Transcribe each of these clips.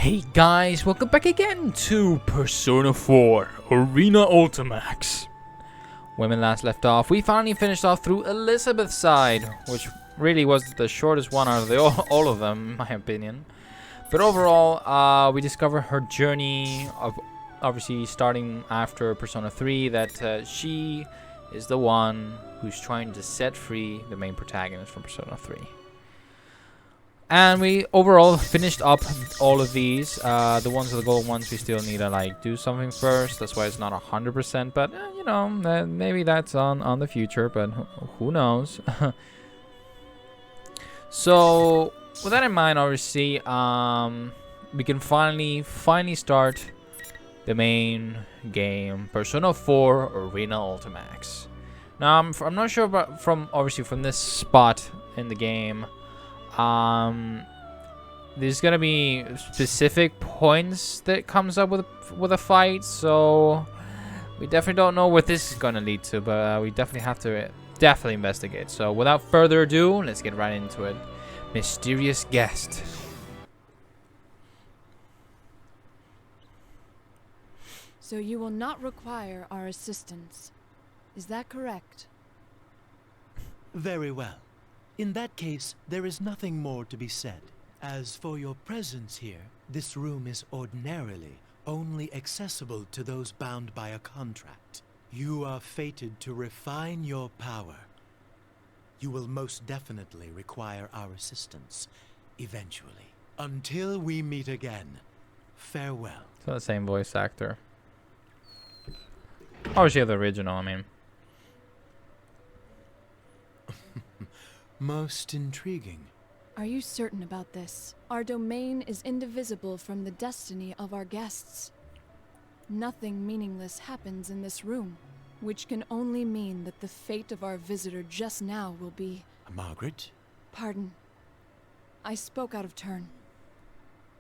Hey guys, welcome back again to Persona 4 Arena Ultimax. When we last left off, we finally finished off through Elizabeth's side, which really was the shortest one out of all of them, in my opinion. But overall, we discovered her journey of obviously starting after Persona 3, that she is the one who's trying to set free the main protagonist from Persona 3. And we overall finished up all of these. The ones with the gold ones, we still need to like do something first. That's why it's not 100%. But you know, maybe that's on the future. But who knows? So with that in mind, obviously, we can finally start the main game, Persona 4 Arena Ultimax. Now I'm not sure about from this spot in the game. There's gonna be specific points that comes up with a fight, so we definitely don't know what this is gonna lead to, but we definitely have to investigate. So without further ado, let's get right into it. Mysterious guest. So you will not require our assistance. Is that correct? Very well. In that case, there is nothing more to be said. As for your presence here, this room is ordinarily only accessible to those bound by a contract. You are fated to refine your power. You will most definitely require our assistance, eventually. Until we meet again, farewell. It's not the same voice actor. Obviously, the original, I mean. Most intriguing. Are you certain about this? Our domain is indivisible from the destiny of our guests. Nothing meaningless happens in this room, which can only mean that the fate of our visitor just now will be... Margaret? Pardon. I spoke out of turn.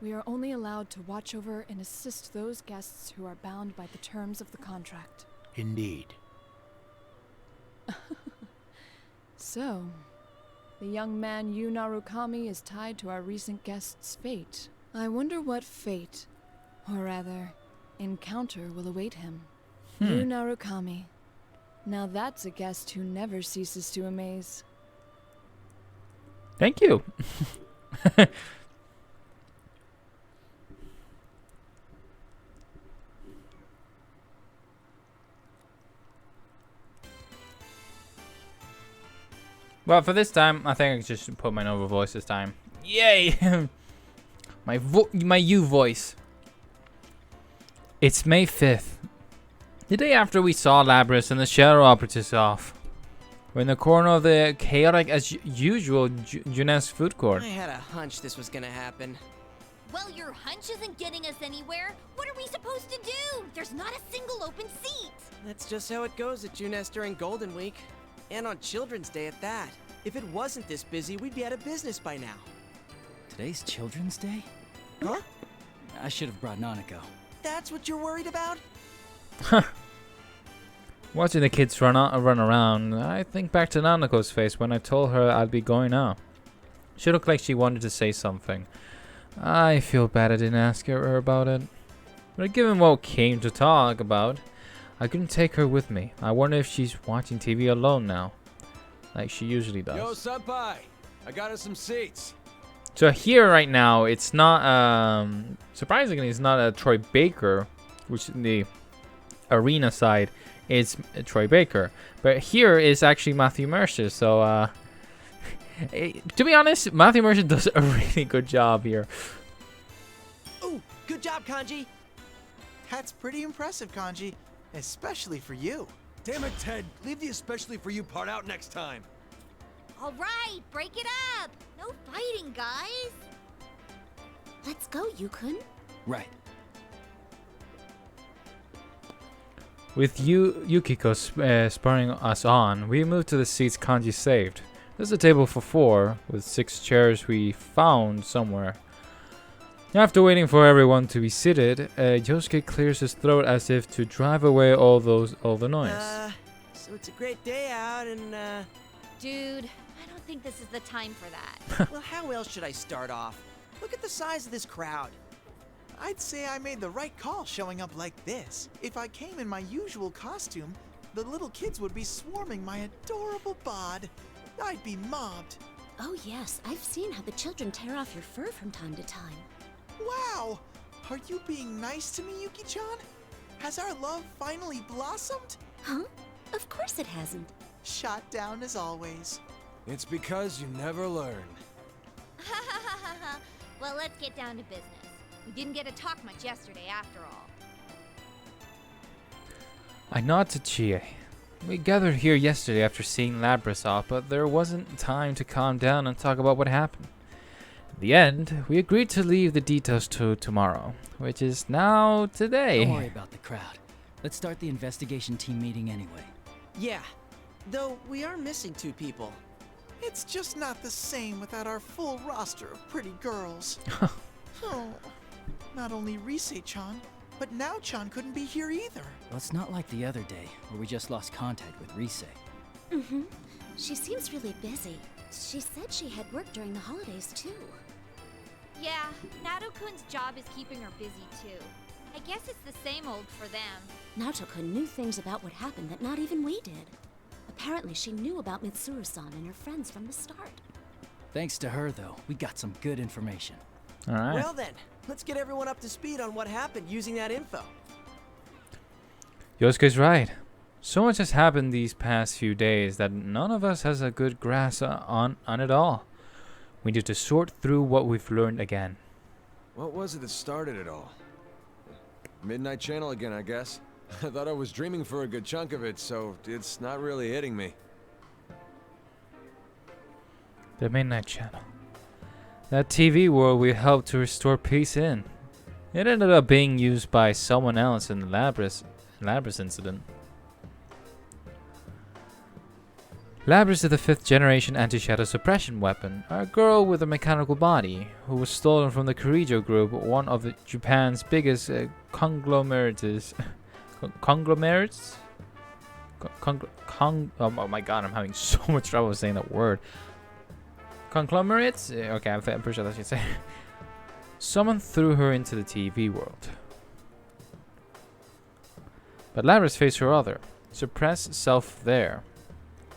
We are only allowed to watch over and assist those guests who are bound by the terms of the contract. Indeed. So... the young man Yu Narukami is tied to our recent guest's fate. I wonder what fate, or rather, encounter will await him. Yu Narukami. Now that's a guest who never ceases to amaze. Thank you. Well, for this time, I think I just put my normal voice this time. Yay! my you voice. It's May 5th. The day after we saw Labrys and the Shadow Operatives off. We're in the corner of the chaotic as usual Junes food court. I had a hunch this was gonna happen. Well, your hunch isn't getting us anywhere. What are we supposed to do? There's not a single open seat. That's just how it goes at Junes during Golden Week. And on Children's Day at that. If it wasn't this busy, we'd be out of business by now. Today's Children's Day? Huh? I should have brought Nanako. That's what you're worried about? Watching the kids run around, I think back to Nanako's face when I told her I'd be going out. She looked like she wanted to say something. I feel bad I didn't ask her about it. But given what came to talk about, I couldn't take her with me. I wonder if she's watching TV alone now, like she usually does. Yo, senpai, I got us some seats. So here right now, it's not, surprisingly, it's not a Troy Baker, which in the arena side is Troy Baker. But here is actually Matthew Mercer. So, to be honest, Matthew Mercer does a really good job here. Ooh, good job, Kanji. That's pretty impressive, Kanji. Especially for you. Damn it, Ted. Leave the especially for you part out next time. All right, break it up. No fighting, guys. Let's go, Yukun. Right. With Yukiko spurring us on, we moved to the seats Kanji saved. There's a table for 4, with 6 chairs we found somewhere. After waiting for everyone to be seated, Yosuke clears his throat as if to drive away all the noise. So it's a great day out and, Dude, I don't think this is the time for that. well, how else should I start off? Look at the size of this crowd. I'd say I made the right call showing up like this. If I came in my usual costume, the little kids would be swarming my adorable bod. I'd be mobbed. Oh yes, I've seen how the children tear off your fur from time to time. Wow! Are you being nice to me, Yuki-chan? Has our love finally blossomed? Huh? Of course it hasn't. Shot down as always. It's because you never learn. Well, let's get down to business. We didn't get to talk much yesterday after all. I nod to Chie. We gathered here yesterday after seeing Labras off, but there wasn't time to calm down and talk about what happened. In the end, we agreed to leave the details to tomorrow, which is now today. Don't worry about the crowd. Let's start the investigation team meeting anyway. Yeah, though we are missing 2 people. It's just not the same without our full roster of pretty girls. Oh, not only Rise-chan, but Nao-chan couldn't be here either. Well, it's not like the other day, where we just lost contact with Rise. Mm-hmm. She seems really busy. She said she had work during the holidays, too. Yeah, Nato-kun's job is keeping her busy too. I guess it's the same old for them. Naoto-kun knew things about what happened that not even we did. Apparently, she knew about Mitsuru-san and her friends from the start. Thanks to her, though, we got some good information. Alright. Well then, let's get everyone up to speed on what happened using that info. Yosuke's right. So much has happened these past few days that none of us has a good grasp on it all. We need to sort through what we've learned again. What was it that started it all? Midnight Channel again, I guess. I thought I was dreaming for a good chunk of it, so it's not really hitting me. The Midnight Channel. That TV world we helped to restore peace in. It ended up being used by someone else in the Labras incident. Labras is the 5th generation anti-shadow suppression weapon, a girl with a mechanical body, who was stolen from the Kirijo group, one of Japan's biggest conglomerates. Conglomerates? Oh my god, I'm having so much trouble saying that word. Conglomerates? Okay, I'm pretty sure that's what you say. Someone threw her into the TV world. But Labras faced her other, suppressed self there.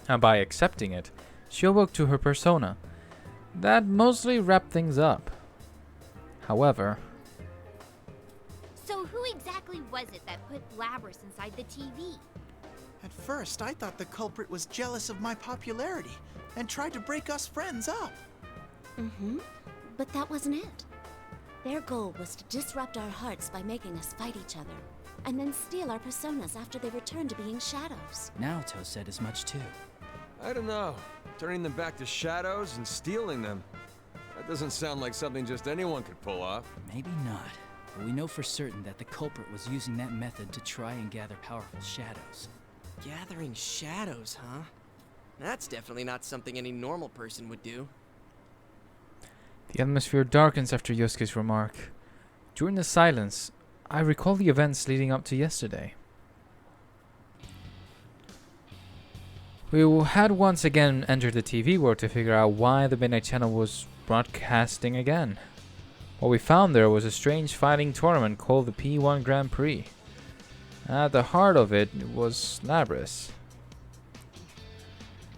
And by accepting it, she awoke to her persona. That mostly wrapped things up. However... So who exactly was it that put Labras inside the TV? At first, I thought the culprit was jealous of my popularity and tried to break us friends up. Mm-hmm. But that wasn't it. Their goal was to disrupt our hearts by making us fight each other, and then steal our personas after they returned to being shadows. Naoto said as much too. I don't know. Turning them back to shadows and stealing them. That doesn't sound like something just anyone could pull off. Maybe not, but we know for certain that the culprit was using that method to try and gather powerful shadows. Gathering shadows, huh? That's definitely not something any normal person would do. The atmosphere darkens after Yosuke's remark. During the silence, I recall the events leading up to yesterday. We had once again entered the TV world to figure out why the Midnight Channel was broadcasting again. What we found there was a strange fighting tournament called the P-1 Grand Prix. At the heart of it was Labras.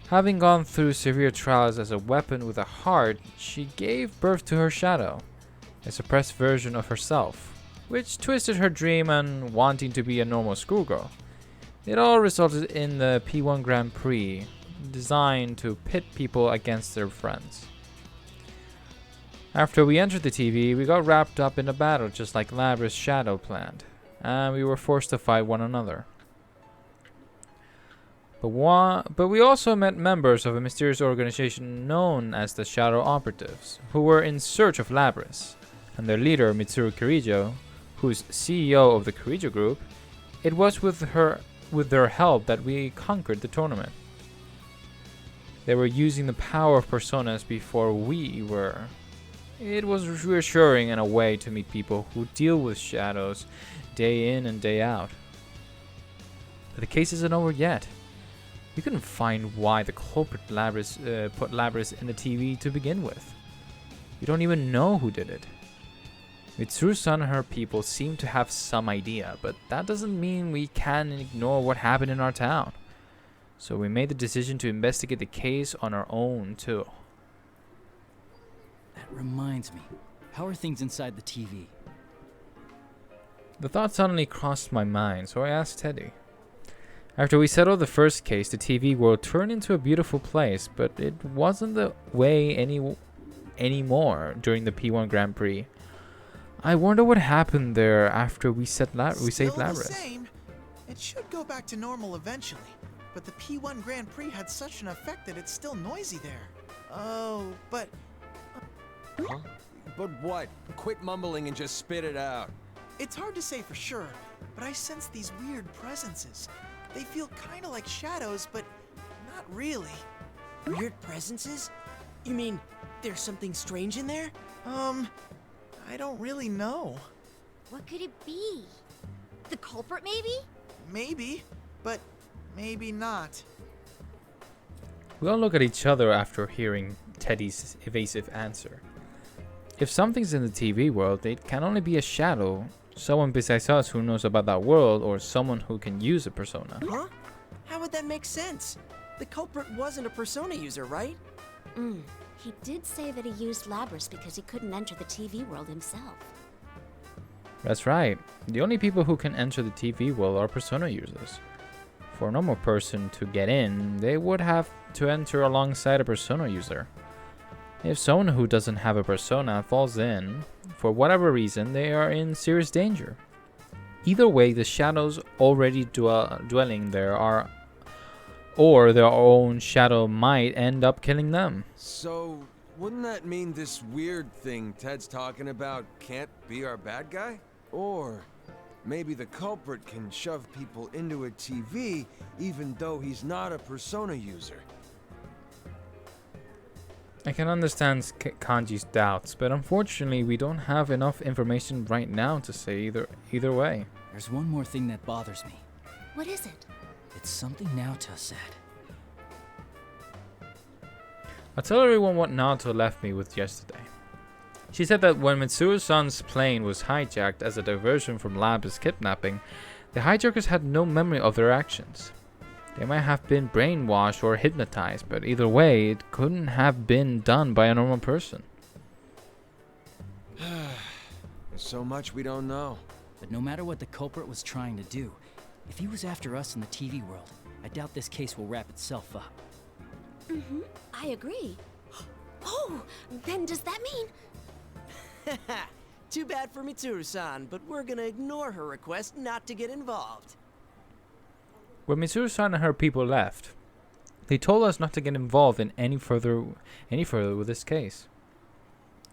Having gone through severe trials as a weapon with a heart, she gave birth to her shadow, a suppressed version of herself, which twisted her dream and wanting to be a normal schoolgirl. It all resulted in the P-1 Grand Prix, designed to pit people against their friends. After we entered the TV, we got wrapped up in a battle just like Labras' shadow planned, and we were forced to fight one another. But we also met members of a mysterious organization known as the Shadow Operatives, who were in search of Labras, and their leader, Mitsuru Kirijo, who's CEO of the Kirijo group. It was with their help that we conquered the tournament. They were using the power of personas before we were. It was reassuring in a way to meet people who deal with shadows day in and day out. But the case isn't over yet. We couldn't find why the culprit put Labras in the TV to begin with. We don't even know who did it. Mitsuru-san and her people seem to have some idea, but that doesn't mean we can ignore what happened in our town. So we made the decision to investigate the case on our own, too. That reminds me. How are things inside the TV? The thought suddenly crossed my mind, so I asked Teddy. After we settled the first case, the TV world turned into a beautiful place, but it wasn't the way anymore during the P-1 Grand Prix. I wonder what happened there after we saved Labras. The same. It should go back to normal eventually, but the P-1 Grand Prix had such an effect that it's still noisy there. Oh, but... Huh? But what? Quit mumbling and just spit it out. It's hard to say for sure, but I sense these weird presences. They feel kind of like shadows, but not really. Weird presences? You mean there's something strange in there? I don't really know. What could it be? The culprit, maybe? Maybe, but maybe not. We all look at each other after hearing Teddy's evasive answer. If something's in the TV world, it can only be a shadow, someone besides us who knows about that world, or someone who can use a persona. Huh? How would that make sense? The culprit wasn't a persona user, right? He did say that he used Labras because he couldn't enter the TV world himself. That's right. The only people who can enter the TV world are persona users. For a normal person to get in, they would have to enter alongside a persona user. If someone who doesn't have a persona falls in, for whatever reason, they are in serious danger. Either way, the shadows already dwelling there are, or their own shadow might end up killing them. So, wouldn't that mean this weird thing Ted's talking about can't be our bad guy? Or maybe the culprit can shove people into a TV even though he's not a persona user. I can understand Kanji's doubts, but unfortunately we don't have enough information right now to say either way. There's one more thing that bothers me. What is it? It's something Naota said. I'll tell everyone what Naoto left me with yesterday. She said that when Mitsuru-san's plane was hijacked as a diversion from Lab's kidnapping, the hijackers had no memory of their actions. They might have been brainwashed or hypnotized, but either way, it couldn't have been done by a normal person. There's so much we don't know. But no matter what the culprit was trying to do, if he was after us in the TV world, I doubt this case will wrap itself up. I agree. Oh, then does that mean... Too bad for Mitsuru-san, but we're gonna ignore her request not to get involved. When Mitsuru-san and her people left, they told us not to get involved in any further with this case.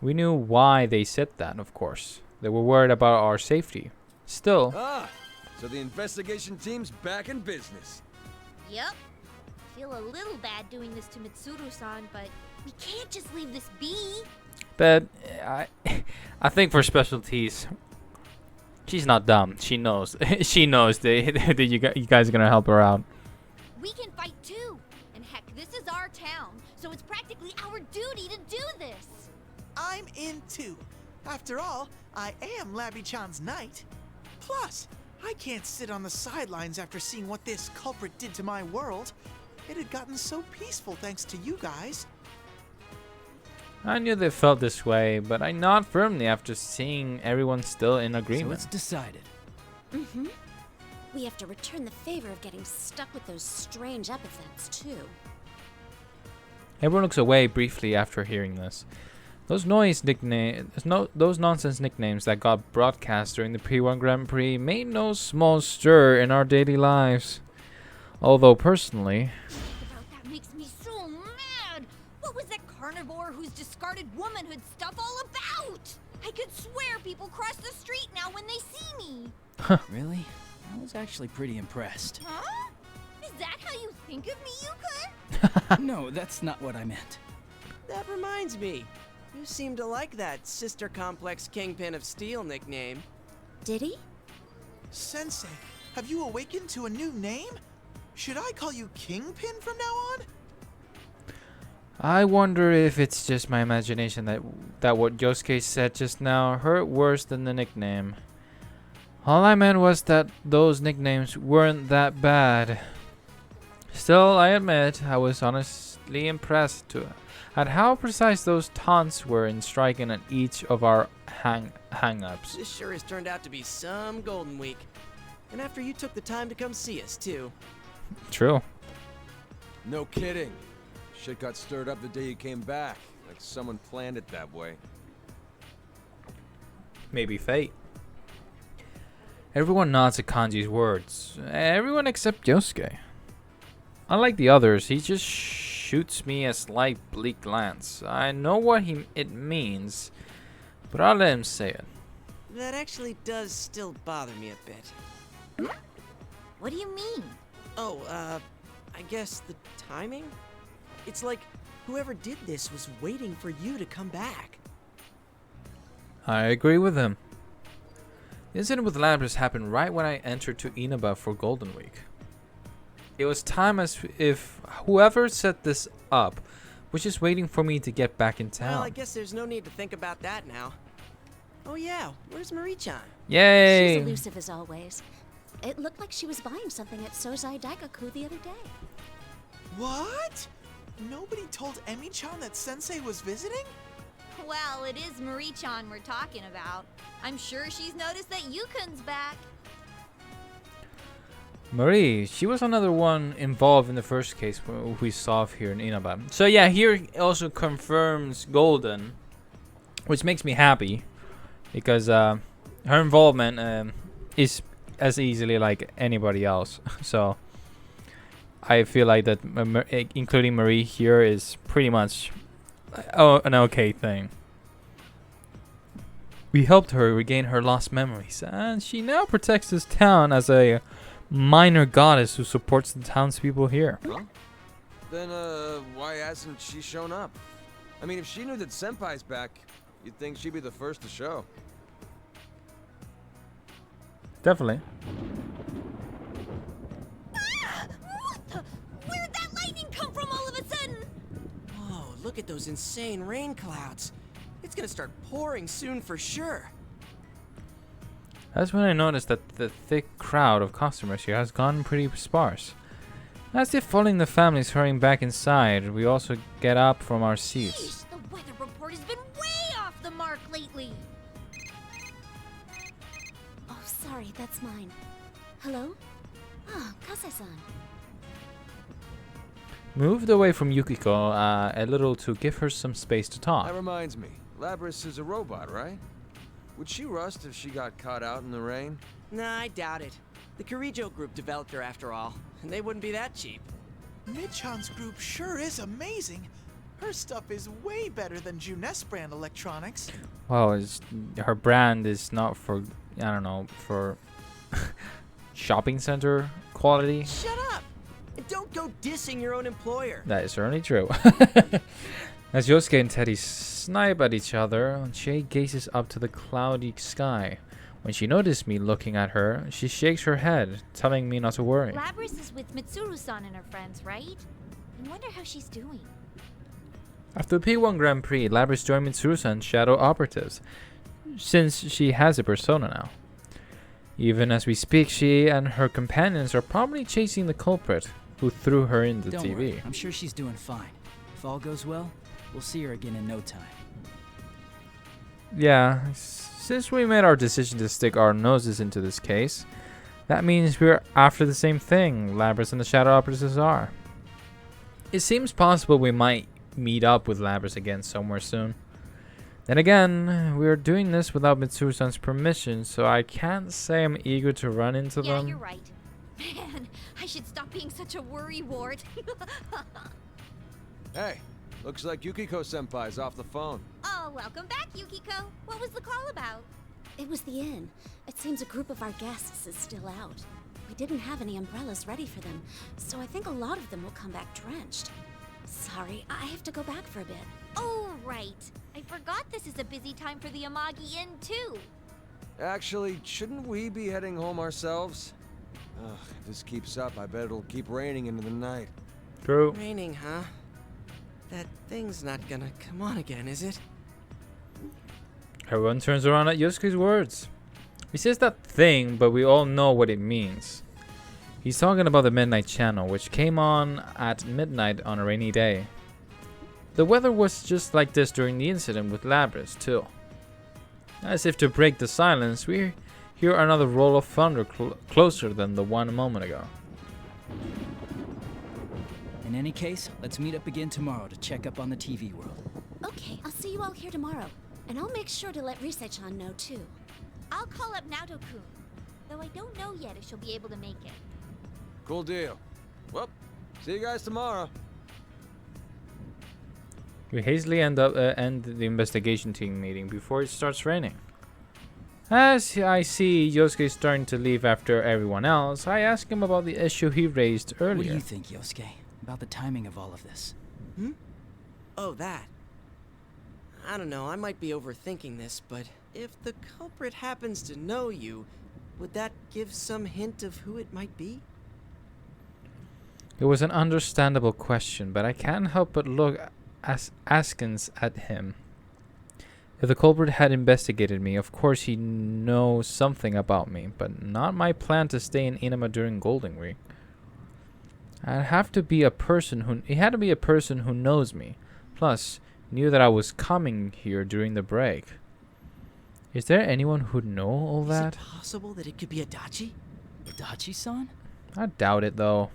We knew why they said that, of course. They were worried about our safety. Still, So the investigation team's back in business. Yep. Feel a little bad doing this to Mitsuru-san, but we can't just leave this be. but I think for specialties, she's not dumb. She knows. She knows that you guys are gonna help her out. We can fight too. And heck, this is our town, so it's practically our duty to do this. I'm in too. After all, I am Labby-chan's knight. Plus, I can't sit on the sidelines after seeing what this culprit did to my world. It had gotten so peaceful thanks to you guys. I knew they felt this way, but I nod firmly after seeing everyone still in So agreement. it's decided. We have to return the favor of getting stuck with those strange epithets, too. Everyone looks away briefly after hearing this. Those nonsense nicknames that got broadcast during the P-1 Grand Prix made no small stir in our daily lives. Although personally, About that makes me so mad. What was that carnivore whose discarded womanhood stuff all about? I could swear people cross the street now when they see me. Really? I was actually pretty impressed. Huh? Is that how you think of me, Yuka? No, that's not what I meant. That reminds me. You seem to like that Sister Complex Kingpin of Steel nickname. Did he? Sensei, have you awakened to a new name? Should I call you Kingpin from now on? I wonder if it's just my imagination that what Yosuke said just now hurt worse than the nickname. All I meant was that those nicknames weren't that bad. Still, I admit, I was honestly impressed at how precise those taunts were in striking at each of our hang-ups. This sure has turned out to be some Golden Week. And after you took the time to come see us, too. True. No kidding. Shit got stirred up the day you came back. Like someone planned it that way. Maybe fate. Everyone nods at Kanji's words. Everyone except Yosuke. Unlike the others, he just shoots me a slight bleak glance. I know what it means, but I'll let him say it. That actually does still bother me a bit. What do you mean? Oh, I guess the timing? It's like whoever did this was waiting for you to come back. I agree with him. The incident with Labras happened right when I entered to Inaba for Golden Week. It was time as if whoever set this up was just waiting for me to get back in town. Well, I guess there's no need to think about that now. Oh yeah, where's Marie-chan? Yay! She's elusive as always. It looked like she was buying something at Sozai Daikaku the other day. What? Nobody told Emi-chan that Sensei was visiting? Well, it is Marie-chan we're talking about. I'm sure she's noticed that Yukun's back. Marie, she was another one involved in the first case we saw here in Inaba. So yeah, here also confirms Golden, which makes me happy because her involvement is as easily like anybody else. So I feel like that including Marie here is pretty much an okay thing. We helped her regain her lost memories, and she now protects this town as a minor goddess who supports the townspeople here. Huh? Then, why hasn't she shown up? I mean, if she knew that Senpai's back, you'd think she'd be the first to show. Definitely. What the? Where'd that lightning come from all of a sudden? Whoa, look at those insane rain clouds. It's gonna start pouring soon for sure. That's when I noticed that the thick crowd of customers here has gone pretty sparse. As if following the families hurrying back inside, we also get up from our seats. Sheesh, the weather report has been way off the mark lately. Oh, sorry, that's mine. Hello? Oh, Kasai-san. Moved away from Yukiko a little to give her some space to talk. That reminds me, Labras is a robot, right? Would she rust if she got caught out in the rain? Nah, I doubt it. The Kirijo group developed her after all, and they wouldn't be that cheap. Mid-chan's group sure is amazing. Her stuff is way better than Junes brand electronics. Well, her brand is not for, I don't know, for shopping center quality. Shut up! And don't go dissing your own employer. That is certainly true. As Yosuke and Teddy snipe at each other, Shay gazes up to the cloudy sky. When she noticed me looking at her, she shakes her head, telling me not to worry. Labras is with Mitsuru-san and her friends, right? I wonder how she's doing. After the P-1 Grand Prix, Labras joined Mitsuru-san's Shadow Operatives, since she has a persona now. Even as we speak, she and her companions are probably chasing the culprit who threw her into Don't TV. worry, I'm sure she's doing fine. If all goes well, we'll see her again in no time. Yeah, since we made our decision to stick our noses into this case, that means we're after the same thing Labras and the Shadow Operatives are. It seems possible we might meet up with Labras again somewhere soon. Then again, we are doing this without Mitsuru-san's permission, so I can't say I'm eager to run into Yeah, them. you're right. Man, I should stop being such a worrywart. Hey, looks like Yukiko-senpai's off the phone. Oh, welcome back, Yukiko. What was the call about? It was the inn. It seems a group of our guests is still out. We didn't have any umbrellas ready for them, so I think a lot of them will come back drenched. Sorry, I have to go back for a bit. Oh, right. I forgot this is a busy time for the Amagi Inn, too. Actually, shouldn't we be heading home ourselves? Ugh, if this keeps up, I bet it'll keep raining into the night. True. Raining, huh? That thing's not gonna come on again, is it? Everyone turns around at Yosuke's words. He says that thing, but we all know what it means. He's talking about the Midnight Channel, which came on at midnight on a rainy day. The weather was just like this during the incident with Labris, too. As if to break the silence, we hear another roll of thunder closer than the one a moment ago. In any case, let's meet up again tomorrow to check up on the TV world. Okay, I'll see you all here tomorrow. And I'll make sure to let Risei-chan know, too. I'll call up Naoto-kun, though I don't know yet if she'll be able to make it. Cool deal. Well, see you guys tomorrow. We hastily end the investigation team meeting before it starts raining. As I see Yosuke starting to leave after everyone else, I ask him about the issue he raised earlier. What do you think, Yosuke, about the timing of all of this? Oh, that. I don't know, I might be overthinking this, but if the culprit happens to know you, would that give some hint of who it might be? It was an understandable question, but I can't help but look askance at him. If the culprit had investigated me, of course he knows something about me, but not my plan to stay in Inama during Golden Week. It had to be a person who knows me, plus knew that I was coming here during the break. Is there anyone who'd know all that? Is it possible that it could be Adachi? Adachi-san? I doubt it, though.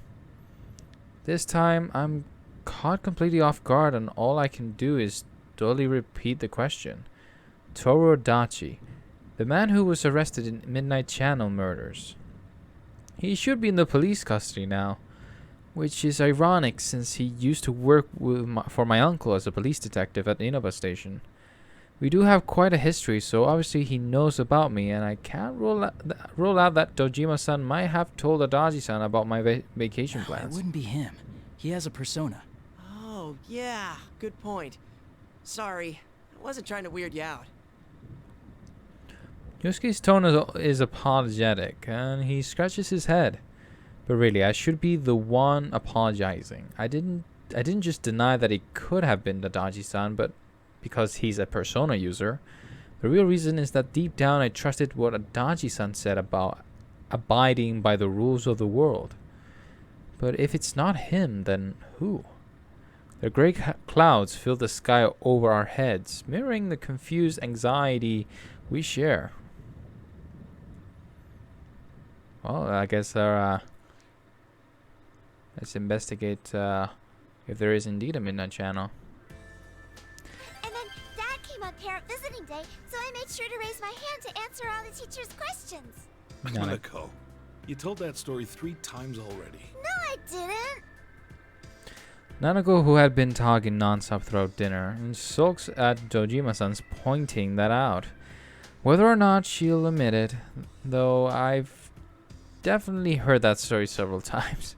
This time, I'm caught completely off guard, and all I can do is dully repeat the question. Toru Adachi, the man who was arrested in Midnight Channel murders. He should be in the police custody now, which is ironic since he used to work for my uncle as a police detective at the Inaba station. We do have quite a history, so obviously he knows about me, and I can't rule out that Dojima-san might have told Adachi-san about my vacation It plans. wouldn't be him. He has a persona. Oh, yeah, good point. Sorry, I wasn't trying to weird you out. Yosuke's tone is apologetic, and he scratches his head. But really, I should be the one apologizing. I didn't just deny that it could have been Adachi-san, but because he's a persona user. The real reason is that deep down I trusted what Adachi-san said about abiding by the rules of the world. But if it's not him, then who? The gray clouds fill the sky over our heads, mirroring the confused anxiety we share. Well, I guess let's investigate if there is indeed a Midnight Channel. And then Dad came up here at visiting day, so I made sure to raise my hand to answer all the teacher's questions. Nanako, you told that story 3 times already. No, I didn't. Nanako, who had been talking non-stop throughout dinner, sulks at Dojima-san's pointing that out. Whether or not she'll admit it, though I've definitely heard that story several times.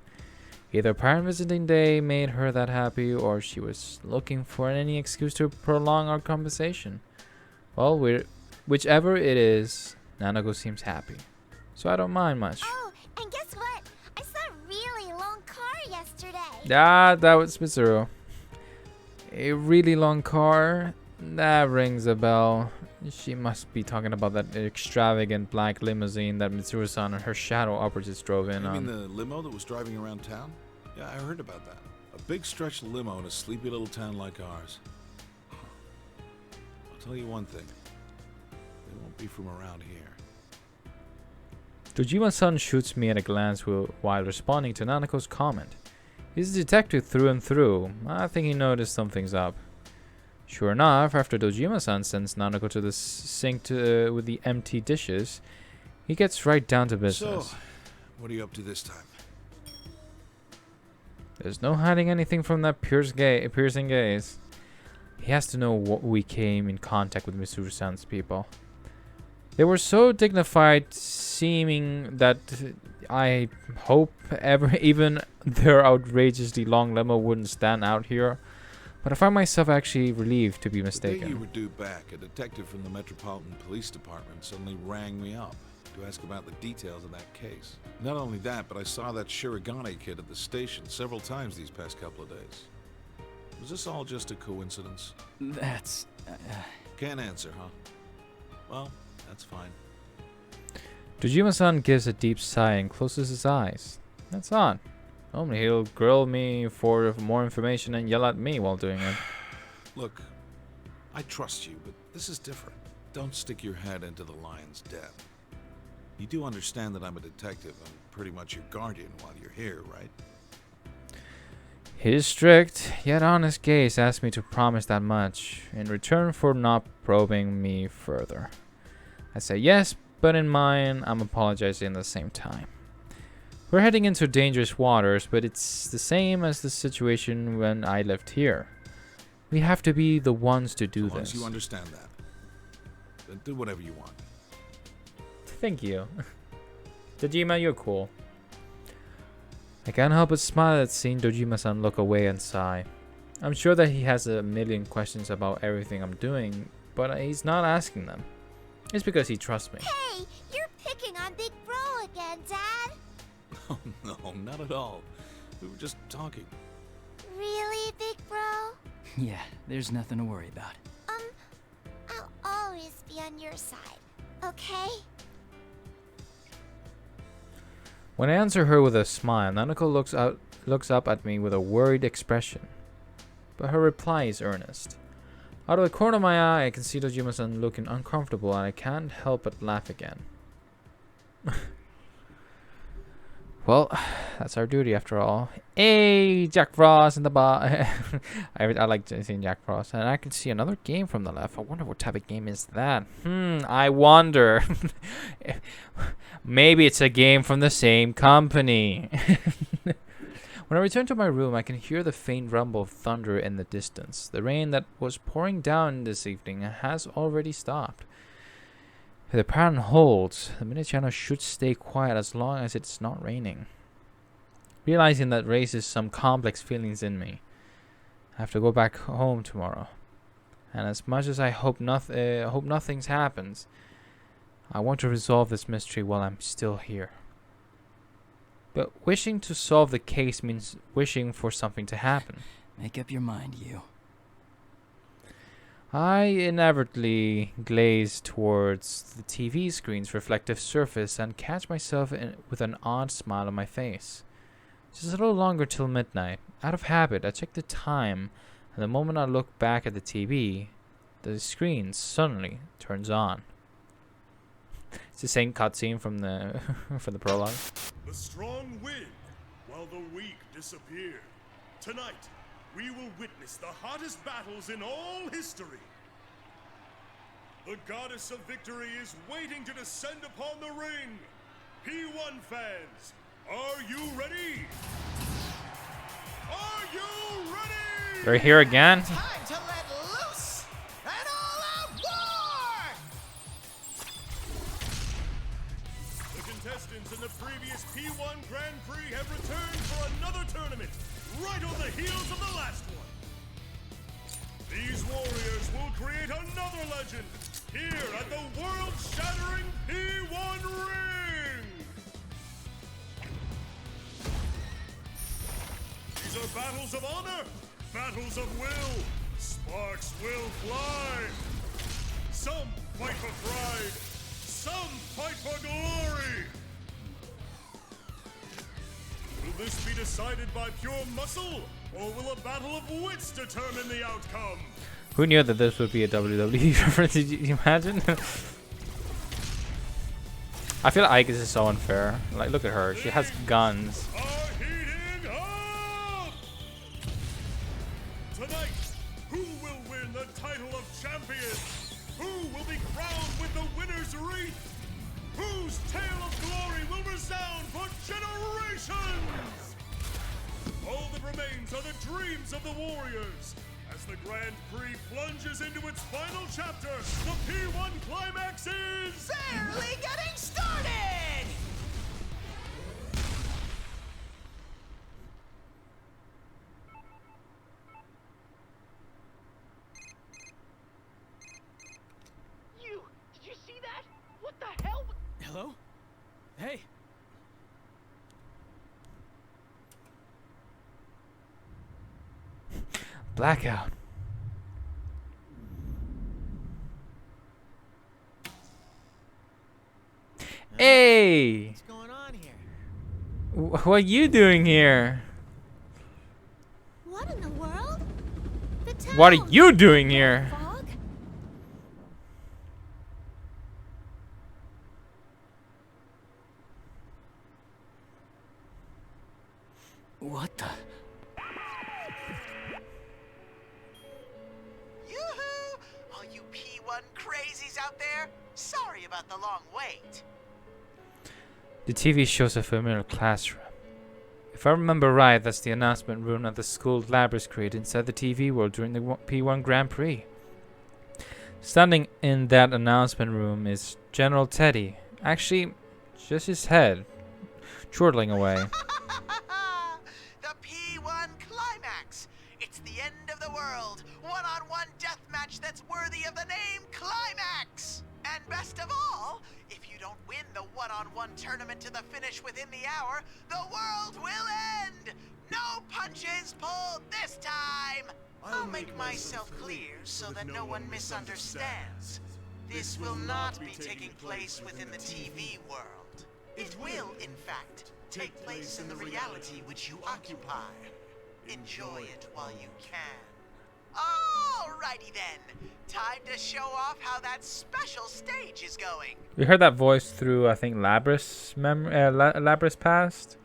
Either parent visiting day made her that happy, or she was looking for any excuse to prolong our conversation. Well, whichever it is, Nanako seems happy, so I don't mind much. Oh, and guess what? I saw a really long car yesterday. Ah, that was Mitsuru. A really long car? That rings a bell. She must be talking about that extravagant black limousine that Mitsuru-san and her shadow operatives drove in You on. mean the limo that was driving around town? Yeah, I heard about that. A big stretch limo in a sleepy little town like ours. I'll tell you one thing. They won't be from around here. Dojima-san shoots me at a glance while responding to Nanako's comment. He's a detective through and through. I think he noticed something's up. Sure enough, after Dojima-san sends Nanako to the sink with the empty dishes, he gets right down to business. So, what are you up to this time? There's no hiding anything from that piercing gaze. He has to know what we came in contact with Mitsuru-san's people. They were so dignified, seeming that I hope even their outrageously long limo wouldn't stand out here. But I find myself actually relieved to be The day mistaken. you were due back, a detective from the Metropolitan Police Department suddenly rang me up to ask about the details of that case. Not only that, but I saw that Shirogane kid at the station several times these past couple of days. Was this all just a coincidence? That's... Can't answer, huh? Well, that's fine. Dojima-san gives a deep sigh and closes his eyes. That's odd. Normally he'll grill me for more information and yell at me while doing it. Look, I trust you, but this is different. Don't stick your head into the lion's den. You do understand that I'm a detective and pretty much your guardian while you're here, right? His strict, yet honest gaze asks me to promise that much, in return for not probing me further. I say yes, but in mind, I'm apologizing at the same time. We're heading into dangerous waters, but it's the same as the situation when I lived here. We have to be the ones to do As long as this. you understand that, then do whatever you want. Thank you. Dojima, you're cool. I can't help but smile at seeing Dojima-san look away and sigh. I'm sure that he has a million questions about everything I'm doing, but he's not asking them. It's because he trusts me. Hey, you're picking on Big Bro again, Dad. Oh, no, not at all. We were just talking. Really, Big Bro? Yeah, there's nothing to worry about. I'll always be on your side, okay? When I answer her with a smile, Nanako looks up at me with a worried expression. But her reply is earnest. Out of the corner of my eye, I can see Dojima-san looking uncomfortable, and I can't help but laugh again. Well, that's our duty after all. Hey, Jack Frost in the bar. I like seeing Jack Frost. And I can see another game from the left. I wonder what type of game is that. I wonder. Maybe it's a game from the same company. When I return to my room, I can hear the faint rumble of thunder in the distance. The rain that was pouring down this evening has already stopped. If the pattern holds, the minute channel should stay quiet as long as it's not raining. Realizing that raises some complex feelings in me. I have to go back home tomorrow. And as much as I hope nothing happens, I want to resolve this mystery while I'm still here. But wishing to solve the case means wishing for something to happen. Make up your mind, you. I inevitably glaze towards the TV screen's reflective surface and catch myself with an odd smile on my face. Just a little longer till midnight. Out of habit, I check the time, and the moment I look back at the TV, the screen suddenly turns on. It's the same cutscene from the from the prologue. The strong win, while the weak disappear. Tonight, we will witness the hottest battles in all history. The goddess of victory is waiting to descend upon the ring. P-1 fans, are you ready? Are you ready? They're here again. Time to let loose an all-out war! The contestants in the previous P-1 Grand Prix have returned for another tournament, right on the heels of the last one. These warriors will create another legend here at the world-shattering P-1 ring! These are battles of honor, battles of will. Sparks will fly. Some fight for pride, some fight for glory. Will this be decided by pure muscle, or will a battle of wits determine the outcome? Who knew that this would be a WWE reference? Did you imagine? I feel like this is so unfair. Like, look at her. She has guns. Are heating up! Tonight, who will win the title of champion? Who will be crowned with the winner's wreath? Whose tale of glory will resound for generations? All that remains are the dreams of the warriors. As the Grand Prix plunges into its final chapter, the P-1 Climax is... Barely getting started! Did you see that? What the hell? Hello? Hey. Blackout. Hey! What's going on here? What are you doing here? What in the world? The town! What are you doing here? Fog? What the? Yoo-hoo! All you P-1 crazies out there, sorry about the long wait. The TV shows a familiar classroom. If I remember right, that's the announcement room that the school laborers created inside the TV world during the P-1 Grand Prix. Standing in that announcement room is General Teddy. Actually, just his head, chortling away. The P-1 Climax! It's the end of the world! One-on-one death match that's worthy of the name Climax! And best of all, if you don't win the one-on-one tournament to the finish within the hour, the world will end! No punches pulled this time! I'll make myself clear so that no one misunderstands. This will not be taking place within the TV world. It will, in fact, take place in the reality which you occupy. Enjoy it while you can. Alrighty then. Time to show off how that special stage is going. We heard that voice through, I think, Labrys Past.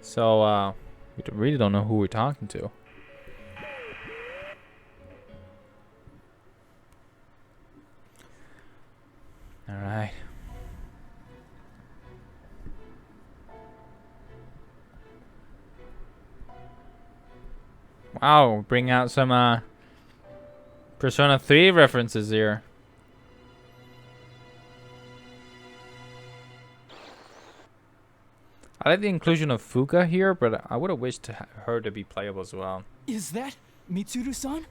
So, we really don't know who we're talking to. Alright. Wow, bring out some Persona 3 references here. I like the inclusion of Fuka here, but I would have wished her to be playable as well. Is that Mitsuru-san?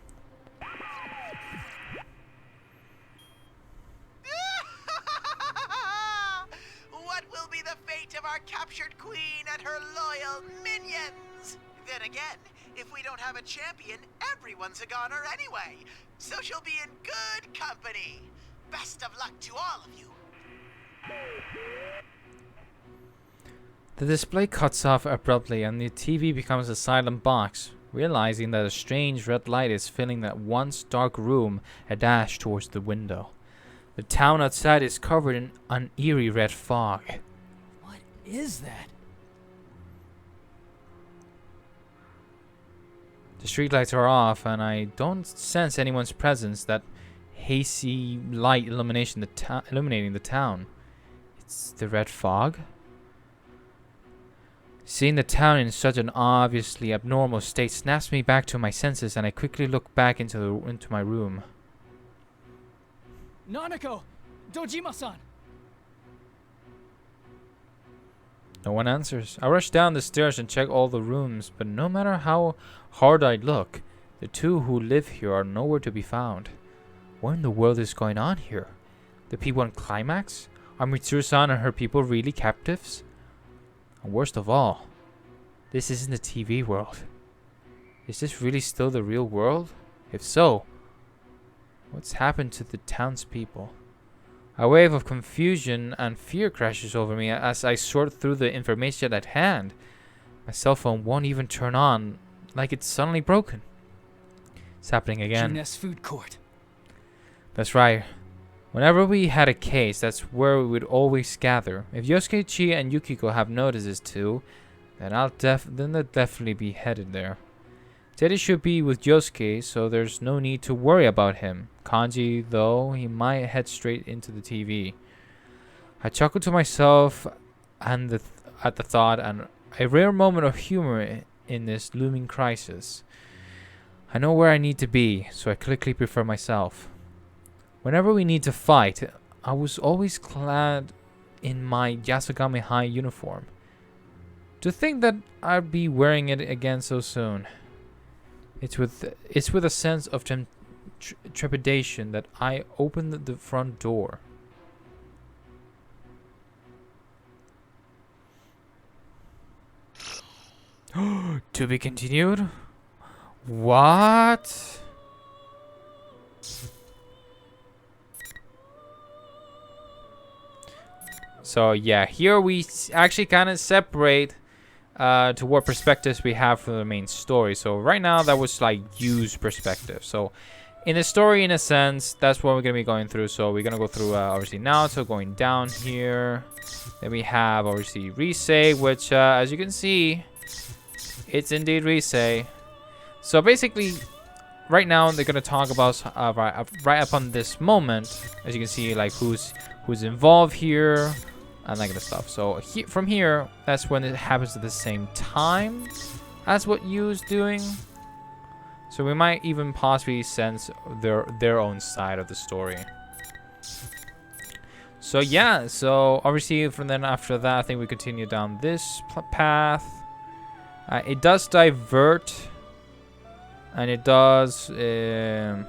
What will be the fate of our captured queen and her loyal minions? Then again, if we don't have a champion, everyone's a goner anyway. So she'll be in good company. Best of luck to all of you. The display cuts off abruptly and the TV becomes a silent box. Realizing that a strange red light is filling that once dark room, I dash towards the window. The town outside is covered in an eerie red fog. What is that? The streetlights are off and I don't sense anyone's presence. That hazy light illuminating the town. It's the red fog? Seeing the town in such an obviously abnormal state snaps me back to my senses and I quickly look back into my room. Nanako! Dojima-san! No one answers. I rush down the stairs and check all the rooms, but no matter how hard I look, the two who live here are nowhere to be found. What in the world is going on here? The P-1 Climax? Are Mitsuru-san and her people really captives? And worst of all, this isn't the TV world. Is this really still the real world? If so, what's happened to the townspeople? A wave of confusion and fear crashes over me as I sort through the information at hand. My cell phone won't even turn on, like it's suddenly broken. It's happening again. Junes Food Court. That's right. Whenever we had a case, that's where we would always gather. If Yosuke, Chie, and Yukiko have noticed this too, then they'll definitely be headed there. Teddy should be with Yosuke, so there's no need to worry about him. Kanji, though, he might head straight into the TV. I chuckle to myself at the thought, and a rare moment of humor in this looming crisis. I know where I need to be, so I quickly prepare myself. Whenever we need to fight, I was always clad in my Yasogami High uniform. To think that I'd be wearing it again so soon. It's with a sense of trepidation that I opened the front door. To be continued? What? So yeah, here we actually kind of separate to what perspectives we have for the main story. So right now that was like Yu's perspective. So in the story, in a sense, that's what we're gonna be going through. So we're gonna go through obviously Naoto going down here. Then we have obviously Risei, which as you can see, it's indeed Risei. So basically, right now they're gonna talk about right up on this moment, as you can see, like who's involved here and that kind of stuff. So from here, that's when it happens at the same time as what Yu's doing. So we might even possibly sense their own side of the story. So yeah, so obviously from then after that, I think we continue down this path. It does divert, and it does. There's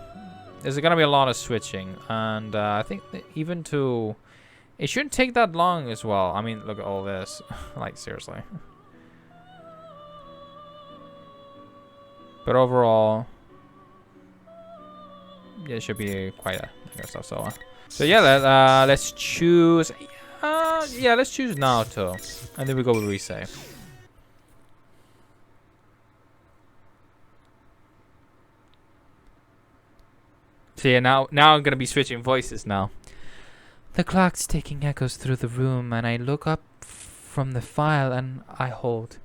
gonna be a lot of switching, and I think that even to, it shouldn't take that long as well. I mean, look at all this, like seriously. But overall, yeah, it should be quite a good stuff. So yeah, let's choose. Yeah, let's choose Naoto, and then we go with Risei. So yeah, now I'm gonna be switching voices now. The clock's ticking echoes through the room, and I look up from the file and I hold.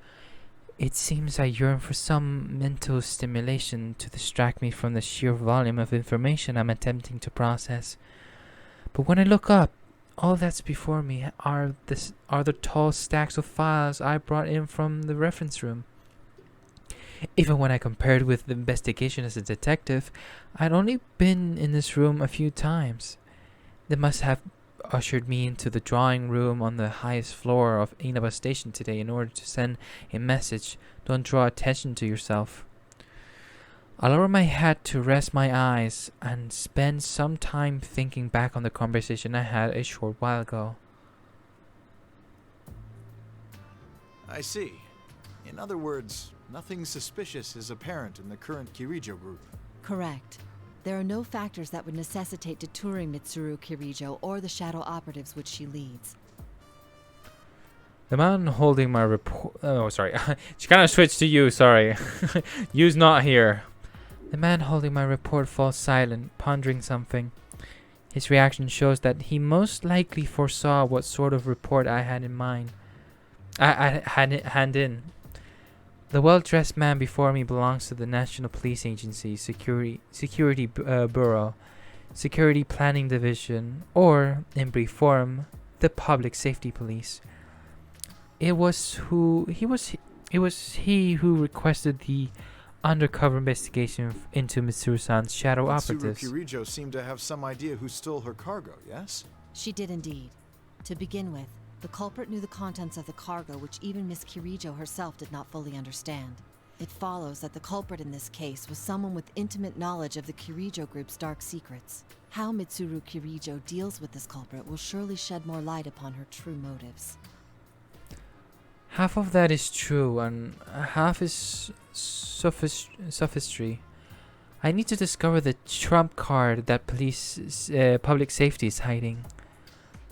It seems I yearn for some mental stimulation to distract me from the sheer volume of information I'm attempting to process. But when I look up, all that's before me are the tall stacks of files I brought in from the reference room. Even when I compared with the investigation as a detective, I'd only been in this room a few times. They must have ushered me into the drawing room on the highest floor of Inaba Station today in order to send a message. Don't draw attention to yourself. I lower my head to rest my eyes and spend some time thinking back on the conversation I had a short while ago. I see. In other words, nothing suspicious is apparent in the current Kirijo group. Correct. There are no factors that would necessitate detouring Mitsuru Kirijo or the shadow operatives which she leads. The man holding my report... Oh, sorry. She kind of switched to you, sorry. You's not here. The man holding my report falls silent, pondering something. His reaction shows that he most likely foresaw what sort of report I had in mind. I had hand in. The well-dressed man before me belongs to the National Police Agency, Security Bureau, Security Planning Division, or, in brief form, the Public Safety Police. It was he who requested the undercover investigation into Mitsuru-san's shadow operatives. Mitsuru Kirijo seemed to have some idea who stole her cargo, yes? She did indeed. To begin with, the culprit knew the contents of the cargo which even Miss Kirijo herself did not fully understand. It follows that the culprit in this case was someone with intimate knowledge of the Kirijo group's dark secrets. How Mitsuru Kirijo deals with this culprit will surely shed more light upon her true motives. Half of that is true, and half is sophistry. I need to discover the trump card that public safety is hiding.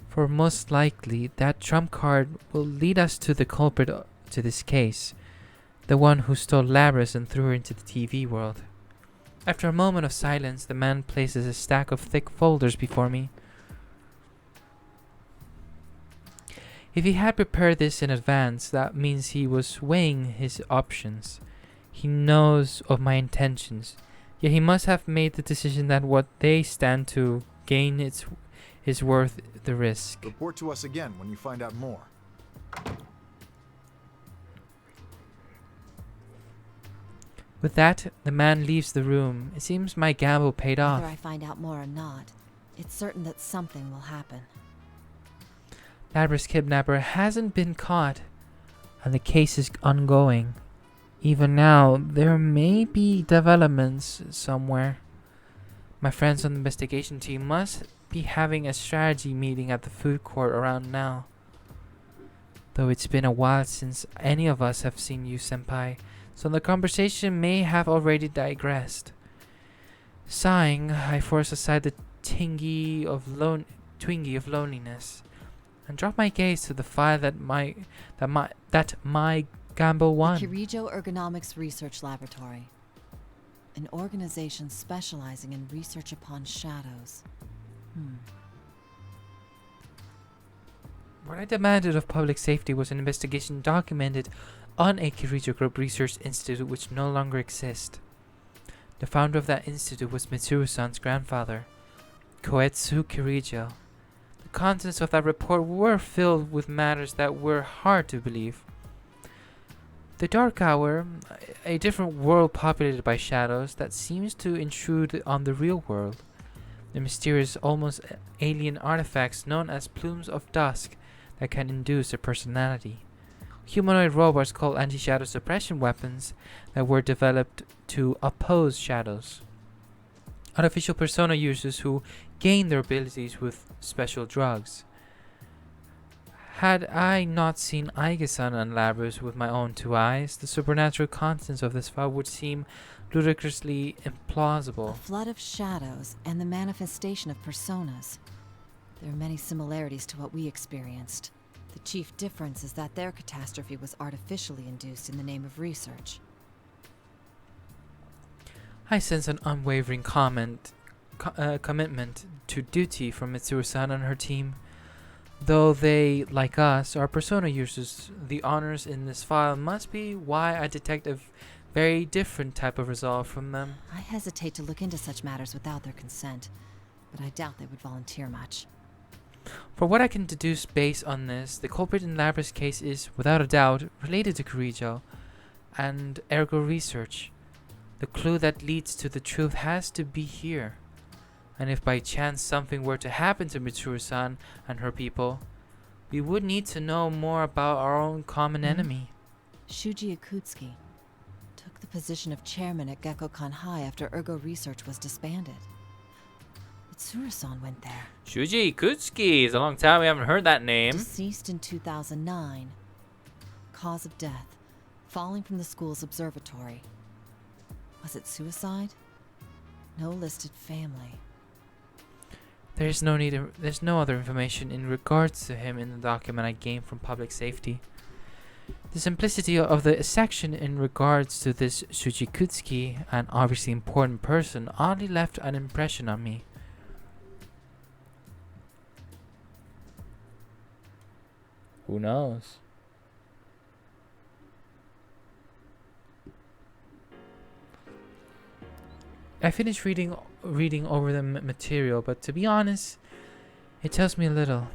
For most likely, that trump card will lead us to the culprit to this case, the one who stole Labris and threw her into the TV world. After a moment of silence, the man places a stack of thick folders before me. If he had prepared this in advance, that means he was weighing his options. He knows of my intentions, yet he must have made the decision that what they stand to gain is worth the risk. Report to us again when you find out more. With that, the man leaves the room. It seems my gamble paid off. Whether I find out more or not, it's certain that something will happen. Labris' kidnapper hasn't been caught, and the case is ongoing. Even now, there may be developments somewhere. My friends on the investigation team must be having a strategy meeting at the food court around now. Though it's been a while since any of us have seen you, Senpai, so the conversation may have already digressed. Sighing, I force aside the twingy of loneliness and drop my gaze to the file that my gamble won. The Kirijo Ergonomics Research Laboratory. An organization specializing in research upon shadows. What I demanded of public safety was an investigation documented on a Kirijo Group Research Institute which no longer exists. The founder of that institute was Mitsuru-san's grandfather, Koetsu Kirijo. The contents of that report were filled with matters that were hard to believe. The Dark Hour, a different world populated by shadows that seems to intrude on the real world. The mysterious, almost alien artifacts known as plumes of dusk that can induce a personality. Humanoid robots called anti-shadow suppression weapons that were developed to oppose shadows. Artificial persona users who gain their abilities with special drugs. Had I not seen Aige-san and Labrys with my own two eyes, the supernatural contents of this file would seem ludicrously implausible. A flood of shadows and the manifestation of personas. There are many similarities to what we experienced. The chief difference is that their catastrophe was artificially induced in the name of research. I sense an unwavering commitment to duty from Mitsuru-san and her team. Though they, like us, are persona users, the honors in this file must be why I detect a very different type of resolve from them. I hesitate to look into such matters without their consent, but I doubt they would volunteer much. For what I can deduce based on this, the culprit in Labrys' case is, without a doubt, related to Kirijo and ergo research. The clue that leads to the truth has to be here. And if by chance something were to happen to Mitsuru-san and her people, we would need to know more about our own common enemy. Shuji Akutsuki took the position of chairman at Gekkokan High after ergo research was disbanded. Mitsuru-san went there. Shuji Akutsuki! It's a long time we haven't heard that name. Deceased in 2009. Cause of death: falling from the school's observatory. Was it suicide? No listed family. There's no other information in regards to him in the document I gained from public safety. The simplicity of the section in regards to this Shuji Akutsuki, an obviously important person, oddly left an impression on me. Who knows? I finished reading over the material, but to be honest, it tells me a little.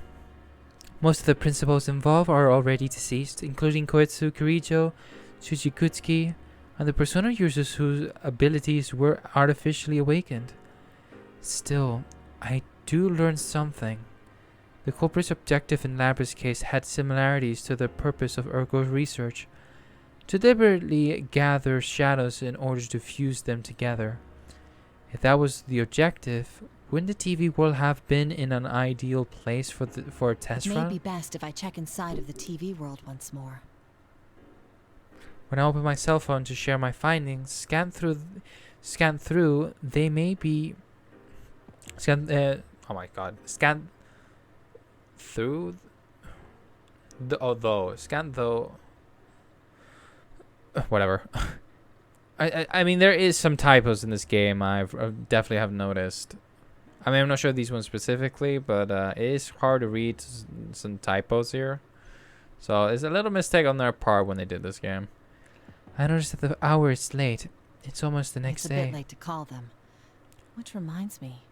Most of the principals involved are already deceased, including Koetsu Kirijo, Shuji Akutsuki, and the persona users whose abilities were artificially awakened. Still, I do learn something. The culprit's objective in Labrys' case had similarities to the purpose of ergo research, to deliberately gather shadows in order to fuse them together. If that was the objective, wouldn't the TV world have been in an ideal place for a test run? It may be best if I check inside of the TV world once more. When I open my cell phone to share my findings, scan through, they may be scan through whatever. I mean, there is some typos in this game. I definitely have noticed. I mean, I'm not sure these ones specifically, but it is hard to read some typos here. So it's a little mistake on their part when they did this game. I noticed that the hour is late. It's almost the next day. It's a bit late to call them. Which reminds me,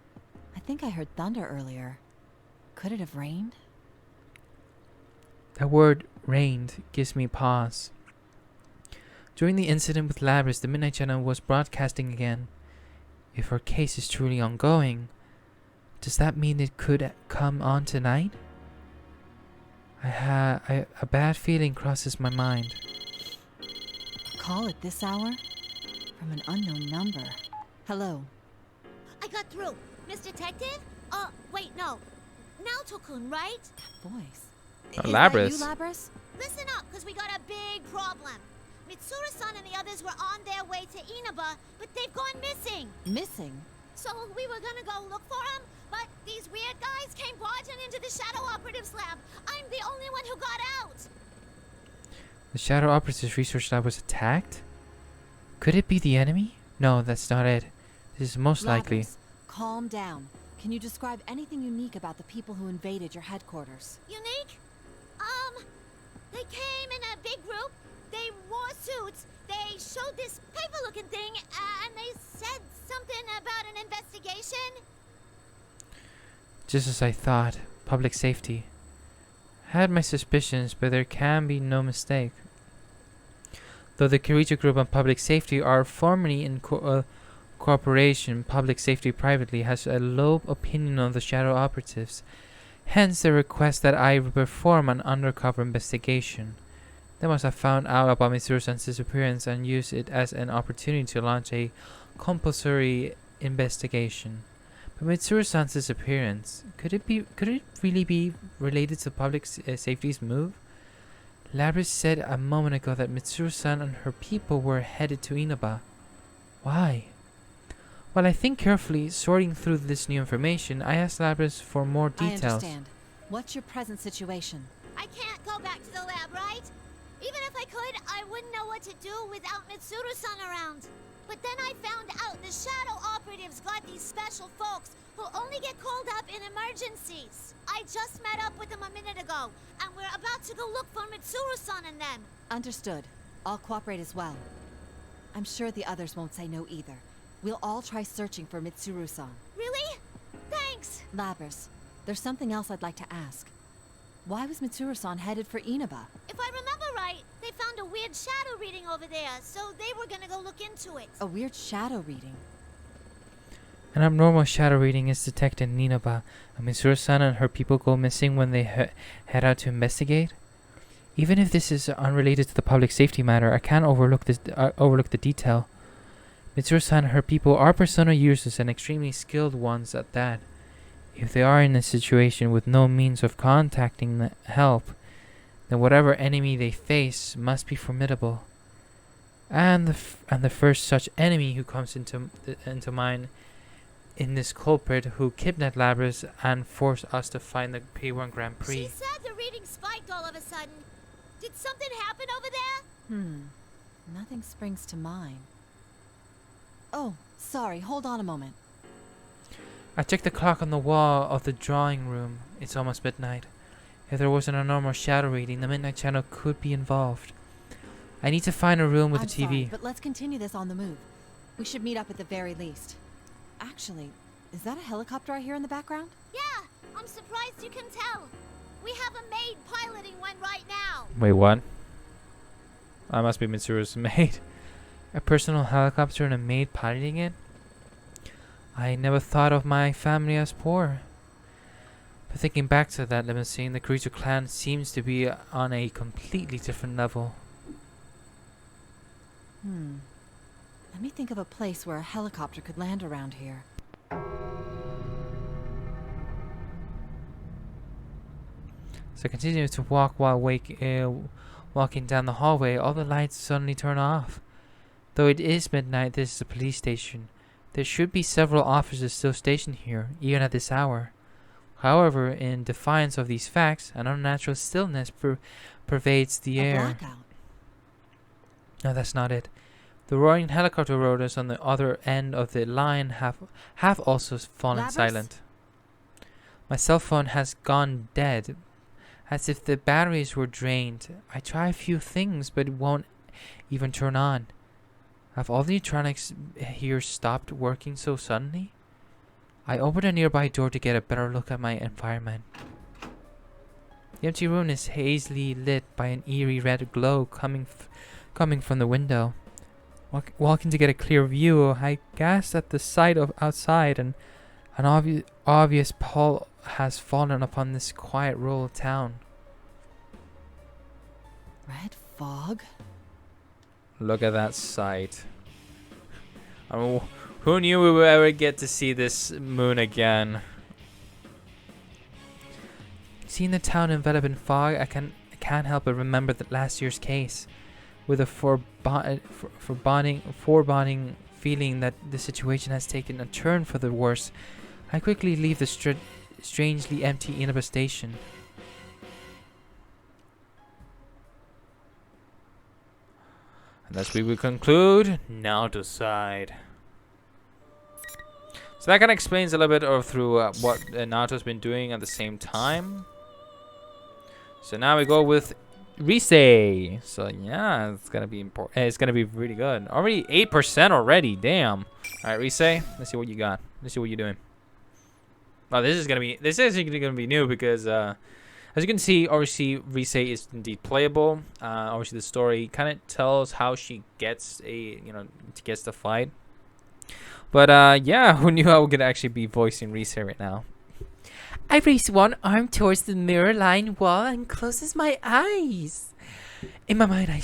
I think I heard thunder earlier. Could it have rained? That word rained gives me pause. During the incident with Labrys, the Midnight Channel was broadcasting again. If her case is truly ongoing, does that mean it could come on tonight? A bad feeling crosses my mind. A call at this hour? From an unknown number. Hello. I got through. Miss Detective? Wait, no. Naoto-kun, right? Voice. Labrys. Is that you, Labrys? Listen up, because we got a big problem. Mitsuru-san and the others were on their way to Inaba, but they've gone missing. Missing? So we were gonna go look for them, but these weird guys came barging into the Shadow Operatives lab. I'm the only one who got out. The Shadow Operatives research lab was attacked? Could it be the enemy? No, that's not it. This is most likely. Lathers, calm down. Can you describe anything unique about the people who invaded your headquarters? Unique? They came in a big group. They wore suits. They showed this paper-looking thing, and they said something about an investigation. Just as I thought. Public safety. Had my suspicions, but there can be no mistake. Though the Kirijo Group and Public Safety are formally in cooperation, Public Safety privately has a low opinion of the Shadow Operatives. Hence the request that I perform an undercover investigation. They must have found out about Mitsuru-san's disappearance and used it as an opportunity to launch a compulsory investigation. But Mitsuru-san's disappearance, could it really be related to Public Safety's move? Labrys said a moment ago that Mitsuru-san and her people were headed to Inaba. Why? While I think carefully, sorting through this new information, I asked Labrys for more details. I understand. What's your present situation? I can't go back to the lab, right? Even if I could, I wouldn't know what to do without Mitsuru-san around. But then I found out the Shadow Operatives got these special folks who only get called up in emergencies. I just met up with them a minute ago, and we're about to go look for Mitsuru-san and them. Understood. I'll cooperate as well. I'm sure the others won't say no either. We'll all try searching for Mitsuru-san. Really? Thanks! Labrys, there's something else I'd like to ask. Why was Mitsuru-san headed for Inaba? If I remember right, they found a weird shadow reading over there, so they were gonna go look into it. A weird shadow reading? An abnormal shadow reading is detected in Inaba, and Mitsuru-san and her people go missing when they head out to investigate. Even if this is unrelated to the public safety matter, I can't overlook the detail. Mitsuru-san and her people are persona users and extremely skilled ones at that. If they are in a situation with no means of contacting help, then whatever enemy they face must be formidable. And the first such enemy who comes into mind in this culprit who kidnapped Labrys and forced us to find the P-1 Grand Prix. She said the reading spiked all of a sudden. Did something happen over there? Nothing springs to mind. Oh, sorry, hold on a moment. I checked the clock on the wall of the drawing room. It's almost midnight. If there wasn't a normal shadow reading, the Midnight Channel could be involved. I need to find a room with a TV. Sorry, but let's continue this on the move. We should meet up at the very least. Actually, is that a helicopter I hear in the background? Yeah, I'm surprised you can tell. We have a maid piloting one right now. Wait, what? I must be Mitsuru's maid. A personal helicopter and a maid piloting it? I never thought of my family as poor. But thinking back to that limousine, the Kirijo clan seems to be on a completely different level. Let me think of a place where a helicopter could land around here. So I continue to walk while walking down the hallway. All the lights suddenly turn off. Though it is midnight, this is a police station. There should be several officers still stationed here, even at this hour. However, in defiance of these facts, an unnatural stillness pervades the air. Blackout. No, that's not it. The roaring helicopter rotors on the other end of the line have also fallen Labrys? silent. My cell phone has gone dead, as if the batteries were drained. I try a few things, but it won't even turn on. Have all the electronics here stopped working so suddenly? I open a nearby door to get a better look at my environment. The empty room is hazily lit by an eerie red glow coming from the window. Walking to get a clear view, I gasp at the sight of outside, and an obvious pall has fallen upon this quiet rural town. Red fog? Look at that sight. I mean, who knew we would ever get to see this moon again? Seeing the town enveloped in fog, I can't help but remember that last year's case. with a foreboding feeling that the situation has taken a turn for the worse, I quickly leave the strangely empty Inaba station. And thus we will conclude, now decide. So that kind of explains a little bit of through what Naoto's been doing at the same time. So now we go with Rise. So yeah, it's gonna be important. It's gonna be really good. Already 8% already. Damn. All right, Rise. Let's see what you got. Let's see what you're doing. Oh, this is gonna be new because as you can see, obviously Rise is indeed playable. Obviously the story kind of tells how she gets gets the fight. But yeah, who knew I was gonna actually be voicing Rise right now? I raise one arm towards the mirror-lined wall and closes my eyes. In my mind, I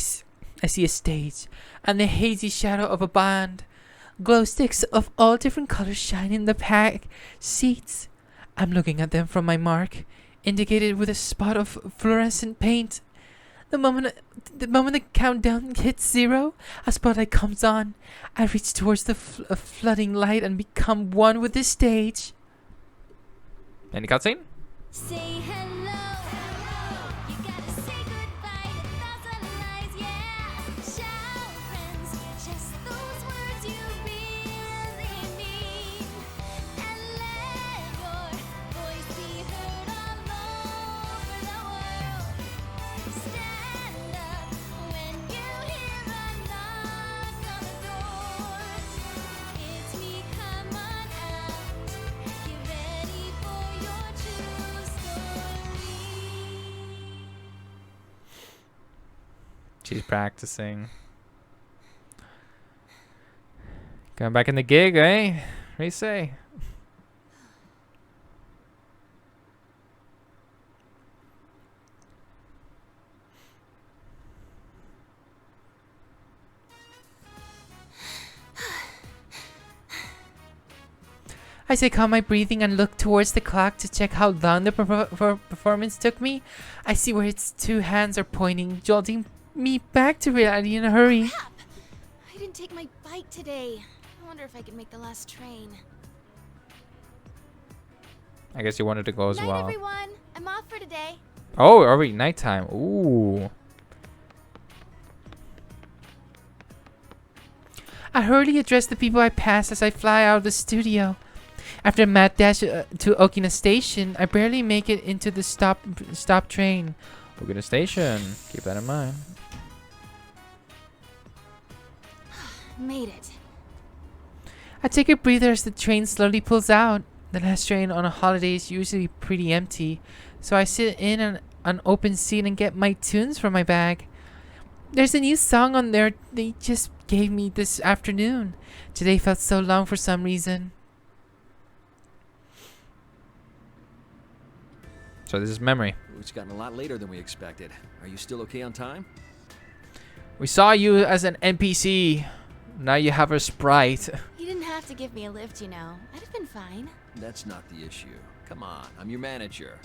see a stage and the hazy shadow of a band. Glow sticks of all different colors shine in the back seats. I'm looking at them from my mark, indicated with a spot of fluorescent paint. The moment the countdown hits 0, a spotlight comes on. I reach towards the flooding light and become one with the stage. Any cutscene? Say hello. You gotta say goodbye to thousand lies, yeah. Shout friends, just those words you really mean. And let your voice be heard all over the world. Stand up when you hear a knock on the door. It's me, come on out. Get ready for your true story. She's practicing. Going back in the gig, eh? What do you say? I say calm my breathing and look towards the clock to check how long the performance took me. I see where its 2 hands are pointing, jolting me back to reality in a hurry. Crap! I didn't take my bike today. I wonder if I can make the last train. I guess you wanted to go as Night, well. everyone. I'm off for today. Oh, already nighttime. Ooh. I hurriedly address the people I pass as I fly out of the studio. After a mad dash to Okina Station, I barely make it into the stop train. Okina Station. Keep that in mind. Made it. I take a breather as the train slowly pulls out. The last train on a holiday is usually pretty empty, so I sit in an open seat and get my tunes from my bag. There's a new song on there they just gave me this afternoon. Today felt so long for some reason. So this is memory. It's gotten a lot later than we expected. Are you still okay on time? We saw you as an NPC. Now you have a sprite. You didn't have to give me a lift, you know. I'd have been fine. That's not the issue. Come on, I'm your manager.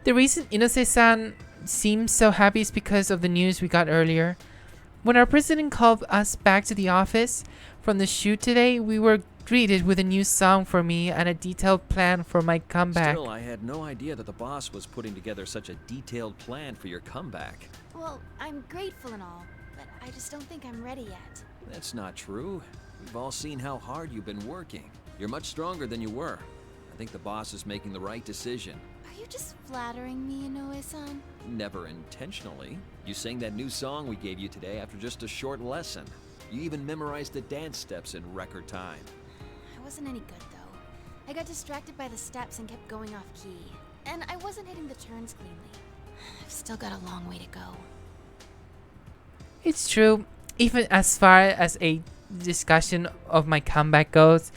The reason Inose-san seems so happy is because of the news we got earlier. When our president called us back to the office from the shoot today, we were greeted with a new song for me and a detailed plan for my comeback. Still, I had no idea that the boss was putting together such a detailed plan for your comeback. Well, I'm grateful and all, but I just don't think I'm ready yet. That's not true. We've all seen how hard you've been working. You're much stronger than you were. I think the boss is making the right decision. Are you just flattering me, Inoue-san? Never intentionally. You sang that new song we gave you today after just a short lesson. You even memorized the dance steps in record time. I wasn't any good, though. I got distracted by the steps and kept going off key. And I wasn't hitting the turns cleanly. I've still got a long way to go. It's true. Even as far as a discussion of my comeback goes,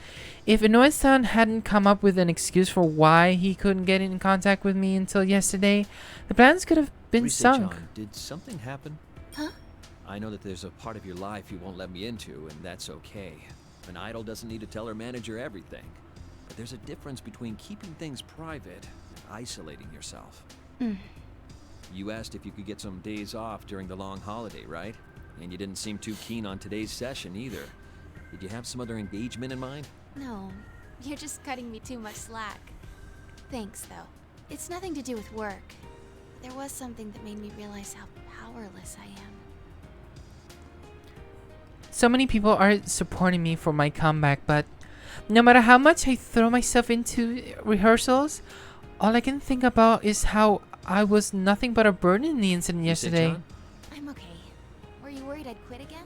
if Inoue-san hadn't come up with an excuse for why he couldn't get in contact with me until yesterday, the plans could have been sunk. Rise-chan, did something happen? Huh? I know that there's a part of your life you won't let me into, and that's okay. An idol doesn't need to tell her manager everything. But there's a difference between keeping things private and isolating yourself. You asked if you could get some days off during the long holiday, right? And you didn't seem too keen on today's session either. Did you have some other engagement in mind? No, you're just cutting me too much slack. Thanks, though. It's nothing to do with work. There was something that made me realize how powerless I am. So many people are supporting me for my comeback, but no matter how much I throw myself into rehearsals, all I can think about is how I was nothing but a burden in the incident yesterday. I'm okay. Were you worried I'd quit again?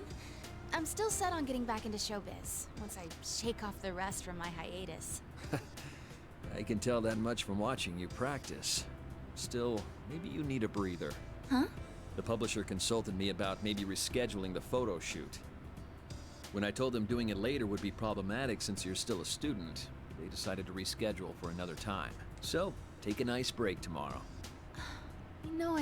I'm still set on getting back into showbiz, once I shake off the rust from my hiatus. I can tell that much from watching you practice. Still, maybe you need a breather. Huh? The publisher consulted me about maybe rescheduling the photo shoot. When I told them doing it later would be problematic since you're still a student, they decided to reschedule for another time. So, take a nice break tomorrow.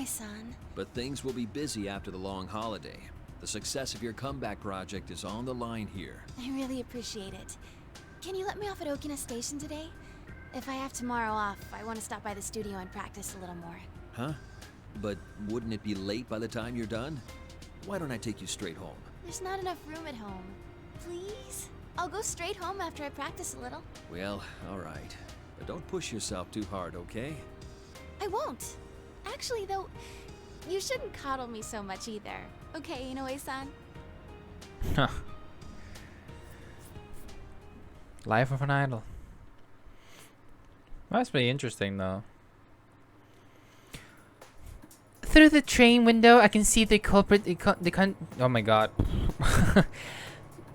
Son. But things will be busy after the long holiday. The success of your comeback project is on the line here. I really appreciate it. Can you let me off at Okina Station today? If I have tomorrow off, I want to stop by the studio and practice a little more. Huh? But wouldn't it be late by the time you're done? Why don't I take you straight home? There's not enough room at home. Please? I'll go straight home after I practice a little. Well, alright. But don't push yourself too hard, okay? I won't. Actually, though, you shouldn't coddle me so much either. Okay, Inoue-san? Huh. Life of an idol. That's pretty interesting, though. Through the train window, I can see the culprit. Oh my god.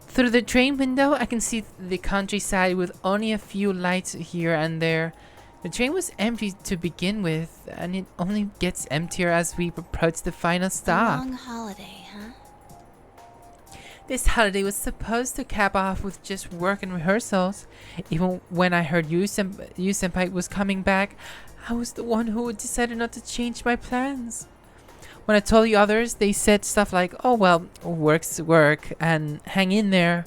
Through the train window, I can see the countryside with only a few lights here and there. The train was empty to begin with, and it only gets emptier as we approach the final stop. A long holiday, huh? This holiday was supposed to cap off with just work and rehearsals. Even when I heard Yu Senpai was coming back, I was the one who decided not to change my plans. When I told the others, they said stuff like, oh well, work's work, and hang in there.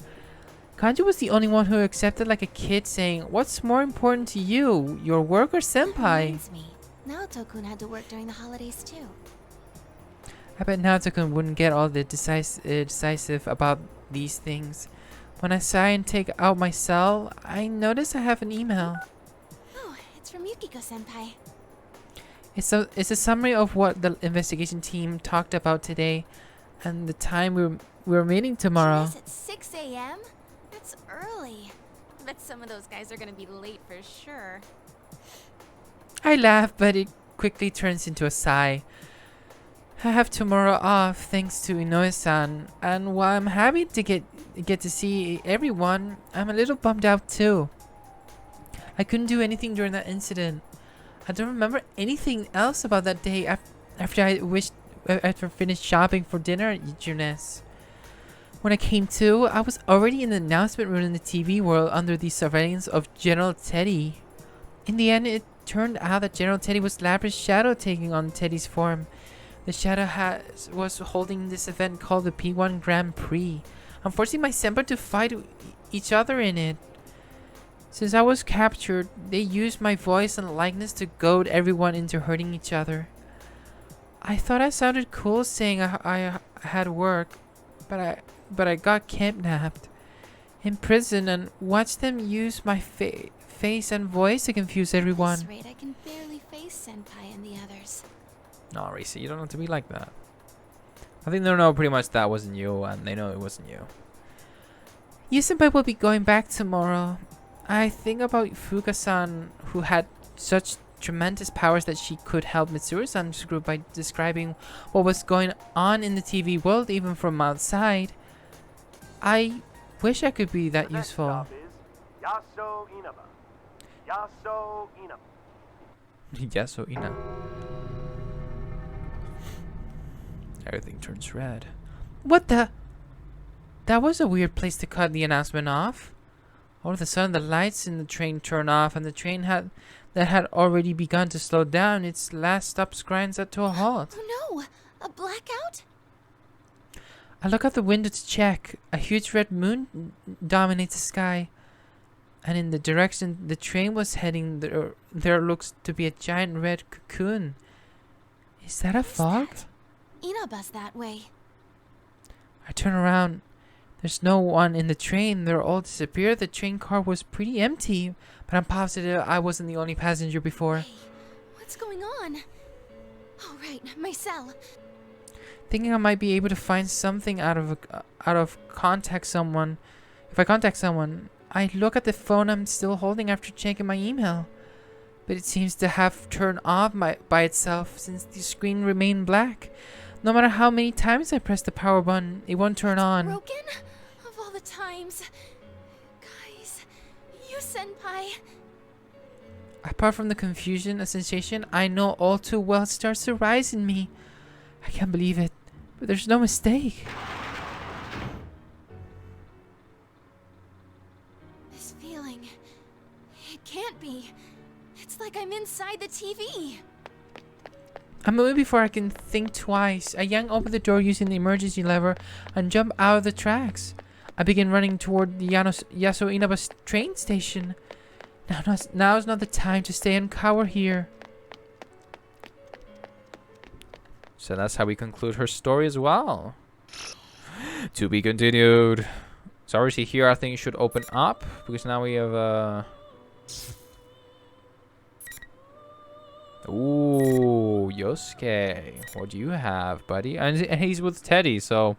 Kanji was the only one who accepted like a kid, saying, what's more important to you, your work or senpai? Reminds me, Naoto-kun had to work during the holidays too. I bet Naoto-kun wouldn't get all the decisive about these things. When I sigh and take out my cell, I notice I have an email. Oh, it's from Yukiko-senpai. It's a summary of what the investigation team talked about today, and the time we're meeting tomorrow. At 6 a.m.? That's early. I bet some of those guys are gonna be late for sure. I laugh, but it quickly turns into a sigh. I have tomorrow off thanks to Inoue-san, and while I'm happy to get to see everyone, I'm a little bummed out too. I couldn't do anything during that incident. I don't remember anything else about that day after I finished shopping for dinner at Junes. When I came to, I was already in the announcement room in the TV world under the surveillance of General Teddy. In the end, it turned out that General Teddy was Labra's shadow taking on Teddy's form. The shadow was holding this event called the P-1 Grand Prix. I'm forcing my senpai to fight each other in it. Since I was captured, they used my voice and likeness to goad everyone into hurting each other. I thought I sounded cool saying I had work, but I got kidnapped, imprisoned, and watched them use my face and voice to confuse everyone. At this rate, I can barely face Senpai and the others. No, Risa, you don't have to be like that. I think they know pretty much that wasn't you, and they know it wasn't you. Yu Senpai will be going back tomorrow. I think about Fuka-san, who had such tremendous powers that she could help Mitsuru-san's group by describing what was going on in the TV world even from outside. I wish I could be that useful. Yaso Inaba. Yaso Inaba. Yaso Ina. Everything turns red. What the? That was a weird place to cut the announcement off. All of a sudden, the lights in the train turn off, and the train that had already begun to slow down, its last stop grinds to a halt. Oh no! A blackout? I look out the window to check. A huge red moon dominates the sky, and in the direction the train was heading, there looks to be a giant red cocoon. Is that a fog? Inaba's that way. I turn around. There's no one in the train. They're all disappeared. The train car was pretty empty. But I'm positive I wasn't the only passenger before. Hey, what's going on? Oh, right, my cell. Thinking I might be able to find something out of contact someone. If I contact someone, I look at the phone I'm still holding after checking my email. But it seems to have turned off by itself since the screen remained black. No matter how many times I press the power button, it won't turn on. Broken? Of all the times. Guys, you senpai. Apart from the confusion, a sensation I know all too well starts to rise in me. I can't believe it, but there's no mistake. This feeling. It can't be. It's like I'm inside the TV. I'm moving before I can think twice. I yank open the door using the emergency lever and jump out of the tracks. I begin running toward the Yasuo Inaba's train station. Now's not the time to stay and cower here. So that's how we conclude her story as well. To be continued. So obviously here I think it should open up because now we have Ooh, Yosuke. What do you have, buddy? And he's with Teddy, so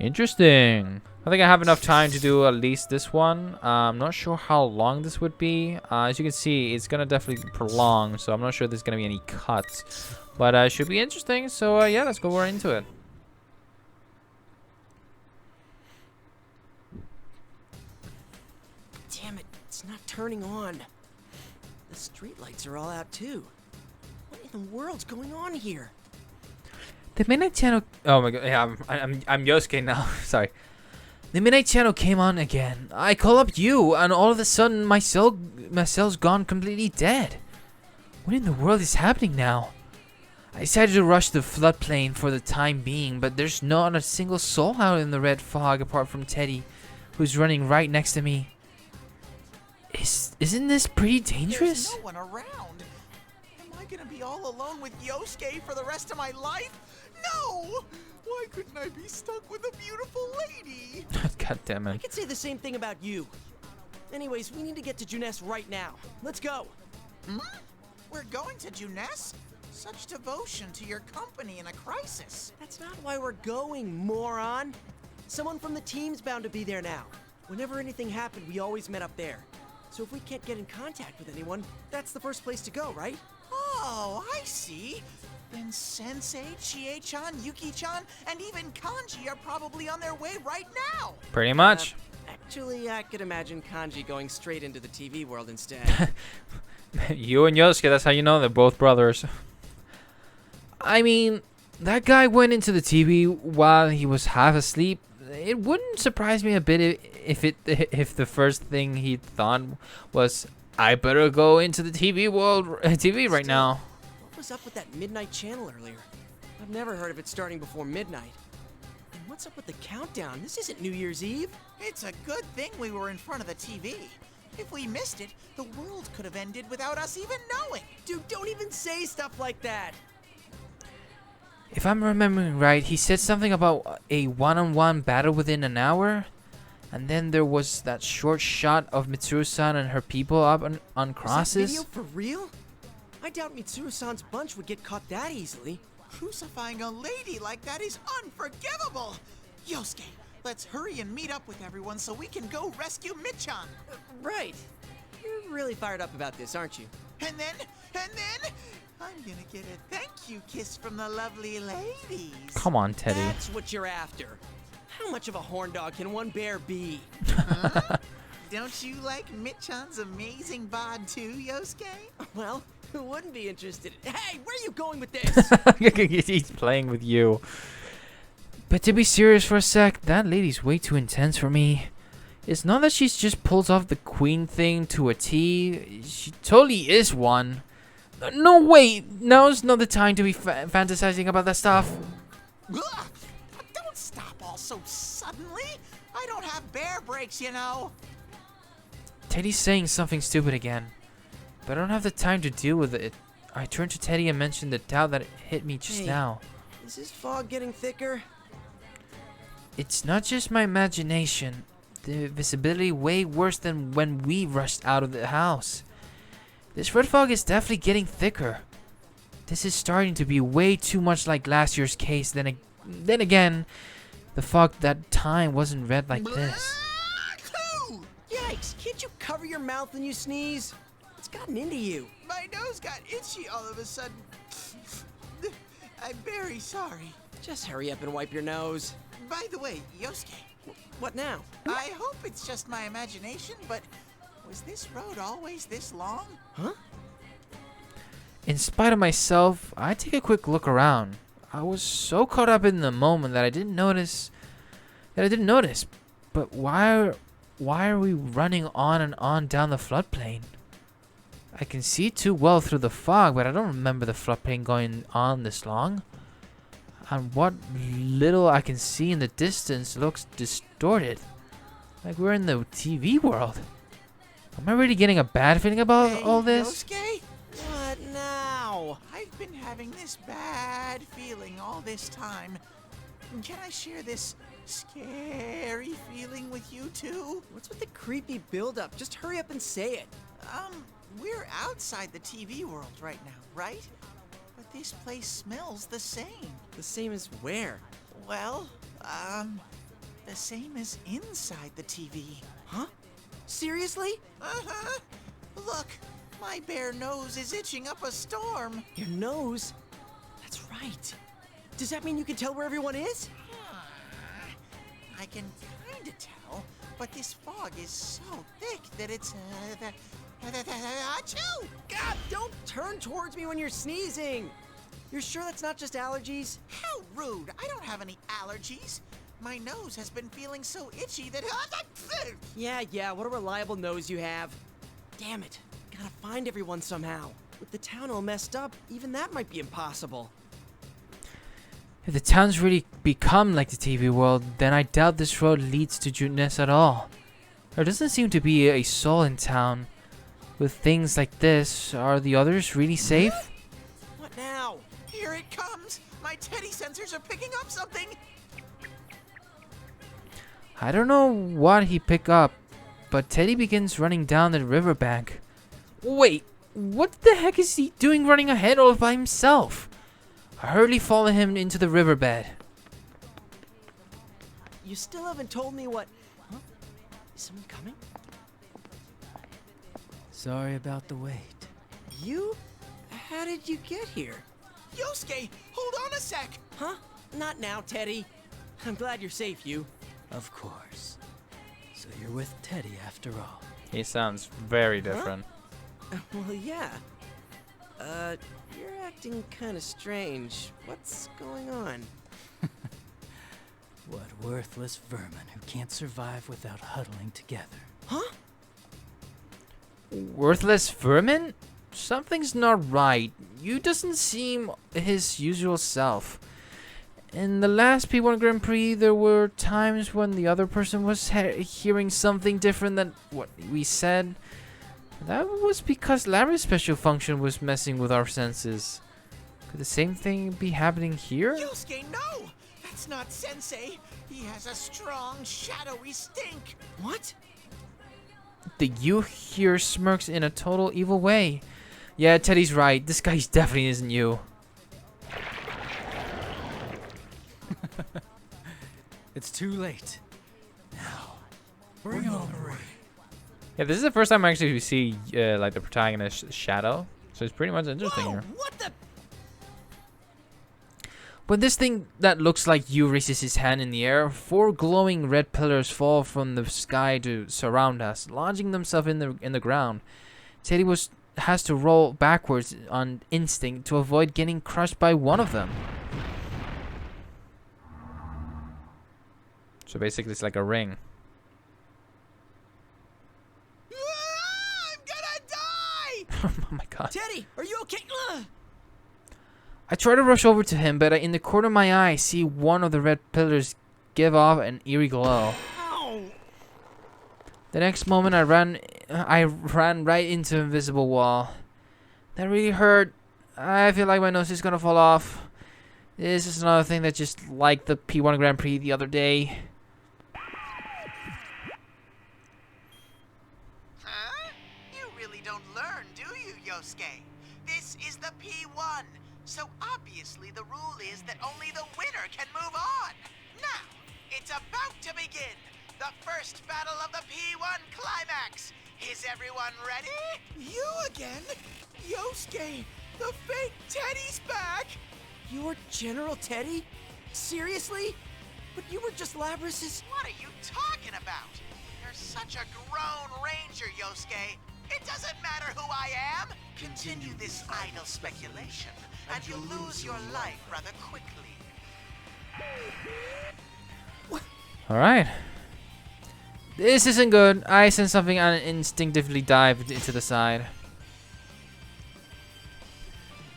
interesting. I think I have enough time to do at least this one. I'm not sure how long this would be. As you can see, it's gonna definitely prolong, so I'm not sure there's gonna be any cuts. But it should be interesting, so yeah, let's go right into it. Damn it, it's not turning on. The streetlights are all out too. What in the world's going on here? The Midnight Channel. Oh my god, yeah, I'm Yosuke now. Sorry. The Midnight Channel came on again. I call up you, and all of a sudden my cell's gone completely dead. What in the world is happening now? I decided to rush the floodplain for the time being, but there's not a single soul out in the red fog apart from Teddy, who's running right next to me. Isn't this pretty dangerous? There's no one around. Am I gonna be all alone with Yosuke for the rest of my life? No! Why couldn't I be stuck with a beautiful lady? God damn I it. could say the same thing about you. Anyways, we need to get to Juness right now. Let's go. Hmm? We're going to Juness? Such devotion to your company in a crisis. That's not why we're going, moron. Someone from the team's bound to be there now. Whenever anything happened, we always met up there. So if we can't get in contact with anyone, that's the first place to go, right? Oh, I see. Then Sensei, Chie-chan, Yuki-chan, and even Kanji are probably on their way right now. Pretty much. Actually, I could imagine Kanji going straight into the TV world instead. You and Yosuke, that's how you know they're both brothers. I mean, that guy went into the TV while he was half asleep. It wouldn't surprise me a bit if the first thing he thought was, I better go into the TV world, TV right now. What was up with that midnight channel earlier? I've never heard of it starting before midnight. And what's up with the countdown? This isn't New Year's Eve. It's a good thing we were in front of the TV. If we missed it, the world could have ended without us even knowing. Dude, don't even say stuff like that. If I'm remembering right, he said something about a one-on-one battle within an hour. And then there was that short shot of Mitsuru-san and her people up on crosses. Is that video for real? I doubt Mitsuru-san's bunch would get caught that easily. Crucifying a lady like that is unforgivable. Yosuke, let's hurry and meet up with everyone so we can go rescue Michan. Right. You're really fired up about this, aren't you? And then, I'm gonna get a thank you kiss from the lovely ladies. Come on, Teddy. That's what you're after. How much of a horn dog can one bear be? Huh? Don't you like Michan's amazing bod too, Yosuke? Well, who wouldn't be interested? Hey, where are you going with this? He's playing with you. But to be serious for a sec, that lady's way too intense for me. It's not that she's just pulls off the queen thing to a T. She totally is one. No, wait. Now's not the time to be fantasizing about that stuff. Ugh, don't stop all so suddenly. I don't have bear brakes, you know. Teddy's saying something stupid again. But I don't have the time to deal with it. I turned to Teddy and mentioned the doubt that hit me just Hey. now. Is this fog getting thicker? It's not just my imagination. The visibility way worse than when we rushed out of the house. This red fog is definitely getting thicker. This is starting to be way too much like last year's case. Then again, the fog that time wasn't red like this. Yikes! Can't you cover your mouth when you sneeze? It's gotten into you. My nose got itchy all of a sudden. I'm very sorry. Just hurry up and wipe your nose. By the way, Yosuke, What now? I hope it's just my imagination, but was this road always this long? Huh? In spite of myself, I take a quick look around. I was so caught up in the moment that I didn't notice. But why are we running on and on down the floodplain? I can see too well through the fog, but I don't remember the floodplain going on this long. And what little I can see in the distance looks distorted. Like we're in the TV world. Am I really getting a bad feeling about all this? Yosuke? What now? I've been having this bad feeling all this time. Can I share this scary feeling with you too? What's with the creepy buildup? Just hurry up and say it. We're outside the TV world right now, right? But this place smells the same. The same as where? Well, the same as inside the TV. Huh? Seriously? Uh-huh. Look, my bare nose is itching up a storm. Your nose? That's right. Does that mean you can tell where everyone is? I can kind of tell, but this fog is so thick that it's achoo! God, don't turn towards me when you're sneezing. You're sure that's not just allergies? How rude! I don't have any allergies. My nose has been feeling so itchy that Yeah, what a reliable nose you have. Damn it. Gotta find everyone somehow. With the town all messed up, even that might be impossible. If the town's really become like the TV world, then I doubt this road leads to Jutness at all. There doesn't seem to be a soul in town. With things like this, are the others really safe? What now? Here it comes! My Teddy sensors are picking up something! I don't know what he picked up, but Teddy begins running down the riverbank. Wait, what the heck is he doing running ahead all by himself? I hurriedly follow him into the riverbed. You still haven't told me what... Huh? Is someone coming? Sorry about the wait. You? How did you get here? Yosuke, hold on a sec! Huh? Not now, Teddy. I'm glad you're safe, you. Of course. So you're with Teddy after all. He sounds very different. Well, yeah. You're acting kind of strange. What's going on? What worthless vermin who can't survive without huddling together. Huh? Worthless vermin? Something's not right. You doesn't seem his usual self. In the last P-1 Grand Prix, there were times when the other person was hearing something different than what we said. That was because Larry's special function was messing with our senses. Could the same thing be happening here? Yosuke, no! That's not Sensei! He has a strong, shadowy stink! What? The youth here smirks in a total evil way. Yeah, Teddy's right. This guy definitely isn't you. It's too late. Now, bring on the rain. Yeah, this is the first time actually we see like the protagonist's shadow, so it's pretty much interesting here. What the? When this thing that looks like you raises his hand in the air, 4 glowing red pillars fall from the sky to surround us, lodging themselves in the ground. Teddy has to roll backwards on instinct to avoid getting crushed by one of them. So basically, it's like a ring. I'm gonna die! Oh my god. Teddy, are you okay? Ugh. I try to rush over to him, but in the corner of my eye, I see one of the red pillars give off an eerie glow. Ow. The next moment, I ran right into an invisible wall. That really hurt. I feel like my nose is gonna fall off. This is another thing that just like the P-1 Grand Prix the other day. Huh? You really don't learn, do you, Yosuke? This is the P-1, so obviously the rule is that only the winner can move on. Now, it's about to begin. The first battle of the P-1 Climax. Is everyone ready? You again? Yosuke, the fake Teddy's back! You're General Teddy? Seriously? But you were just Labrys's... What are you talking about? You're such a grown ranger, Yosuke. It doesn't matter who I am. Continue this idle speculation, and you'll lose your life rather quickly. Alright. This isn't good. I sense something and instinctively dived into the side.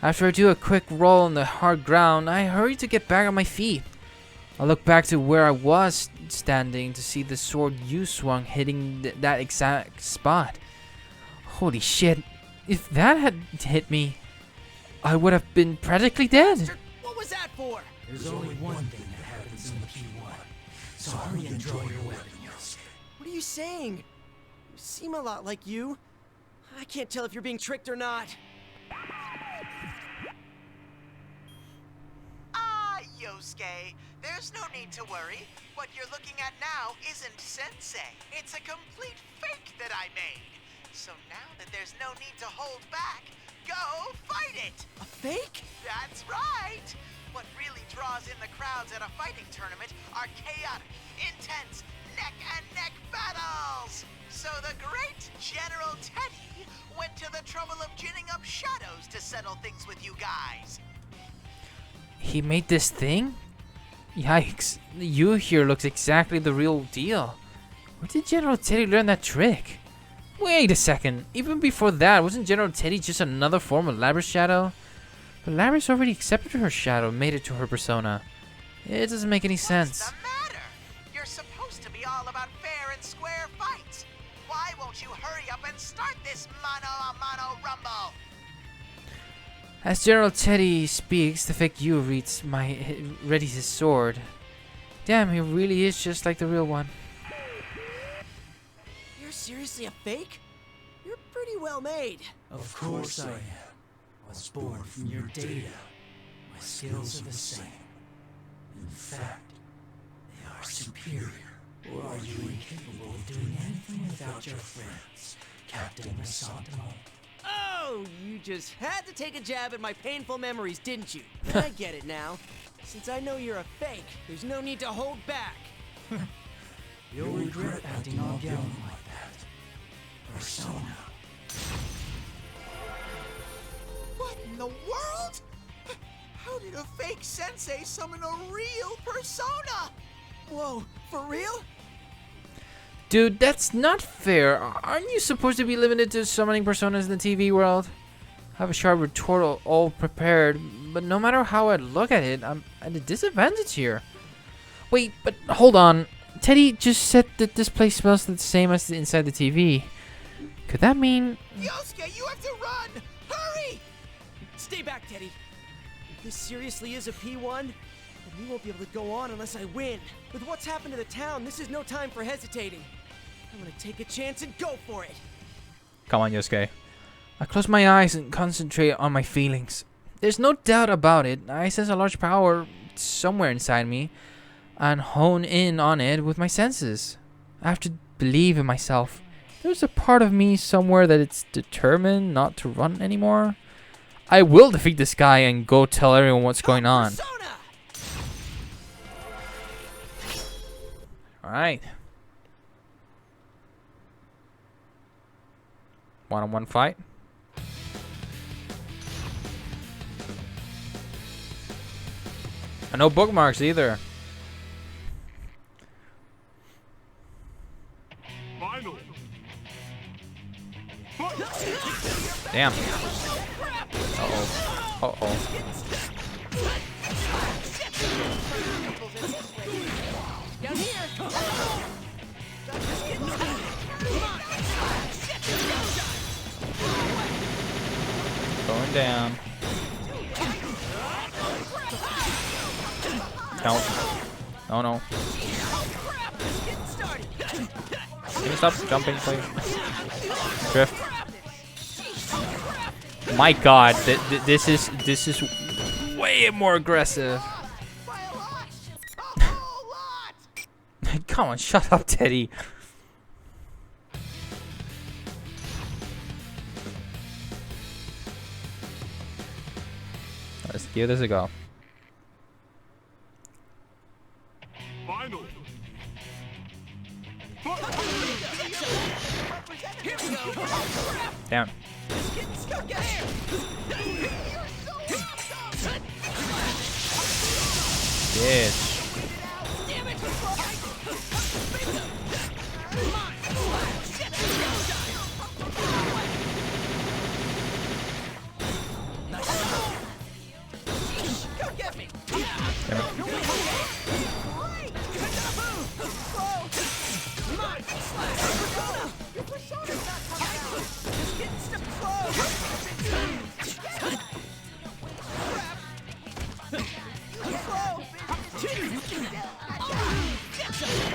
After I do a quick roll on the hard ground, I hurry to get back on my feet. I look back to where I was standing to see the sword you swung hitting that exact spot. Holy shit. If that had hit me, I would have been practically dead. What was that for? There's only one thing that happens in the P-1, so hurry and draw your weapon, Yosuke. What are you saying? You seem a lot like you. I can't tell if you're being tricked or not. Yosuke, there's no need to worry. What you're looking at now isn't Sensei. It's a complete fake that I made. So now that there's no need to hold back, go fight it! A fake? That's right! What really draws in the crowds at a fighting tournament are chaotic, intense, neck-and-neck battles! So the great General Teddy went to the trouble of ginning up shadows to settle things with you guys. He made this thing? Yikes. You here looks exactly the real deal. Where did General Teddy learn that trick? Wait a second. Even before that, wasn't General Teddy just another form of Labrys' shadow? But Labrys already accepted her shadow and made it to her persona. It doesn't make any sense. What's the matter? You're supposed to be all about fair and square fights. Why won't you hurry up and start this mano-a-mano rumble? As General Teddy speaks, the fake you readies his sword. Damn, he really is just like the real one. You're seriously a fake? You're pretty well made. Of course I am. Was born from your data. My skills are the same. In fact, they are superior. Or are you incapable of doing anything without your friends, Captain Masantamo? Oh, you just had to take a jab at my painful memories, didn't you? I get it now. Since I know you're a fake, there's no need to hold back. You'll regret acting all gallant like that. Persona. What in the world? How did a fake sensei summon a real persona? Whoa, for real? Dude, that's not fair. Aren't you supposed to be limited to summoning personas in the TV world? I have a sharp retort all prepared, but no matter how I look at it, I'm at a disadvantage here. Wait, but hold on. Teddy just said that this place smells the same as the inside the TV. Could that mean... Yosuke, you have to run! Hurry! Stay back, Teddy. If this seriously is a P-1, then we won't be able to go on unless I win. With what's happened to the town, this is no time for hesitating. I'm gonna take a chance and go for it. Come on, Yosuke. I close my eyes and concentrate on my feelings. There's no doubt about it. I sense a large power somewhere inside me and hone in on it with my senses. I have to believe in myself. There's a part of me somewhere that it's determined not to run anymore. I will defeat this guy and go tell everyone what's going on. Alright. One-on-one fight. And no bookmarks either. Final. Damn. Uh-oh. Uh-oh. Down here. Going down. No. No, no. Can you stop jumping, please? Drift. My God, this is way more aggressive. Come on, shut up, Teddy. Let's give this a go. Final. Damn. Bitch.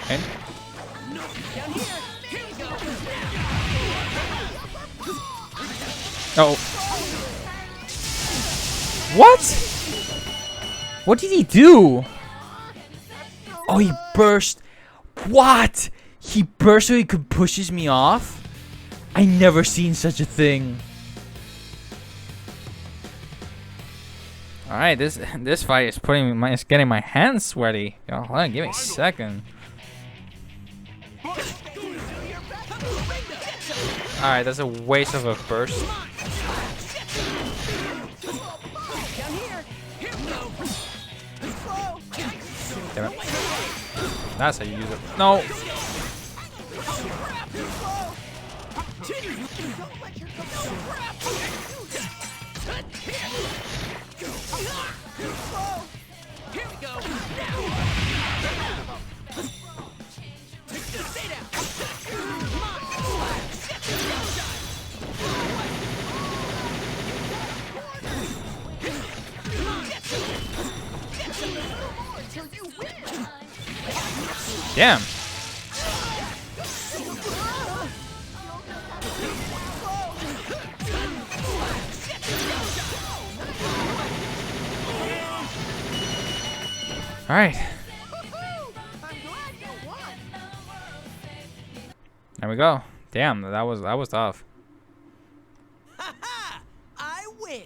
And oh. What? What did he do? Oh, he burst. What? He burst so he could pushes me off? I never seen such a thing. All right, this fight is it's getting my hands sweaty. Yo, hold on, give me a second. All right, that's a waste of a burst. Damn it. That's how you use it. No. Damn. All right. There we go. Damn, that was tough. I win.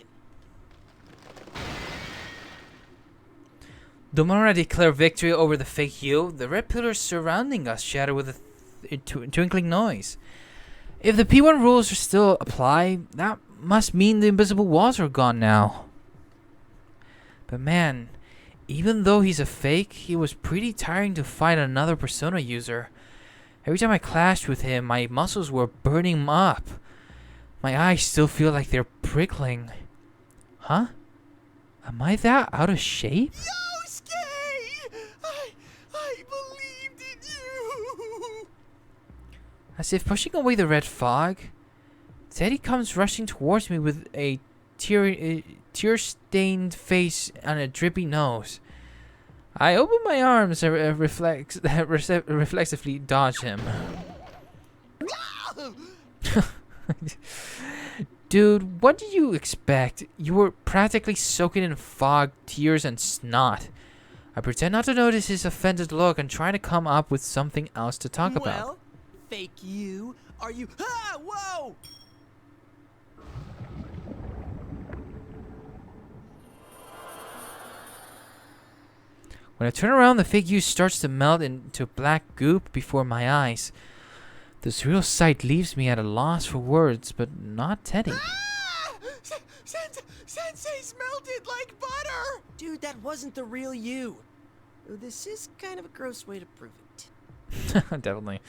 The moment I declare victory over the fake you, the red pillars surrounding us shatter with a twinkling noise. If the P-1 rules are still apply, that must mean the invisible walls are gone now. But man, even though he's a fake, he was pretty tiring to fight another Persona user. Every time I clashed with him, my muscles were burning up. My eyes still feel like they're prickling. Huh? Am I that out of shape? I believed in you! As if pushing away the red fog, Teddy comes rushing towards me with a tear-stained face and a drippy nose. I open my arms and reflexively dodge him. Dude, what did you expect? You were practically soaking in fog, tears, and snot. I pretend not to notice his offended look and try to come up with something else to talk about. Well, fake you. Are you? Ah! Whoa! When I turn around, the fake you starts to melt into black goop before my eyes. The surreal sight leaves me at a loss for words, but not Teddy. Ah! Sensei's melted like butter! Dude, that wasn't the real you. Though this is kind of a gross way to prove it. Definitely.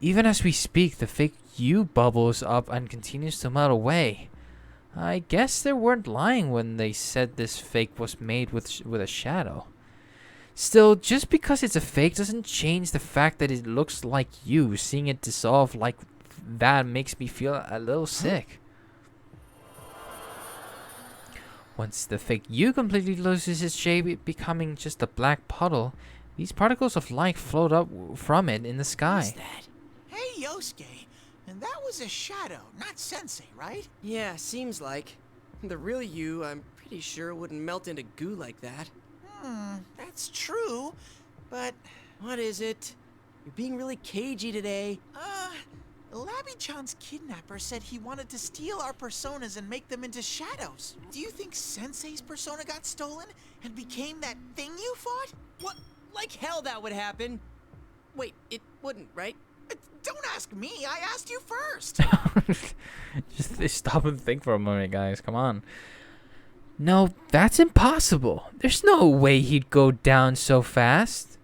Even as we speak, the fake you bubbles up and continues to melt away. I guess they weren't lying when they said this fake was made with a shadow. Still, just because it's a fake doesn't change the fact that it looks like you. Seeing it dissolve like that makes me feel a little sick. Once the fake you completely loses its shape, becoming just a black puddle, these particles of light float up from it in the sky. What's that? Hey, Yosuke. And that was a shadow, not Sensei, right? Yeah, seems like. The real you, I'm pretty sure, wouldn't melt into goo like that. That's true, but... What is it? You're being really cagey today. Labby-chan's kidnapper said he wanted to steal our personas and make them into shadows. Do you think Sensei's persona got stolen and became that thing you fought? What? Like hell that would happen. Wait, it wouldn't, right? Don't ask me, I asked you first. Just stop and think for a moment, guys. Come on. No, that's impossible. There's no way he'd go down so fast.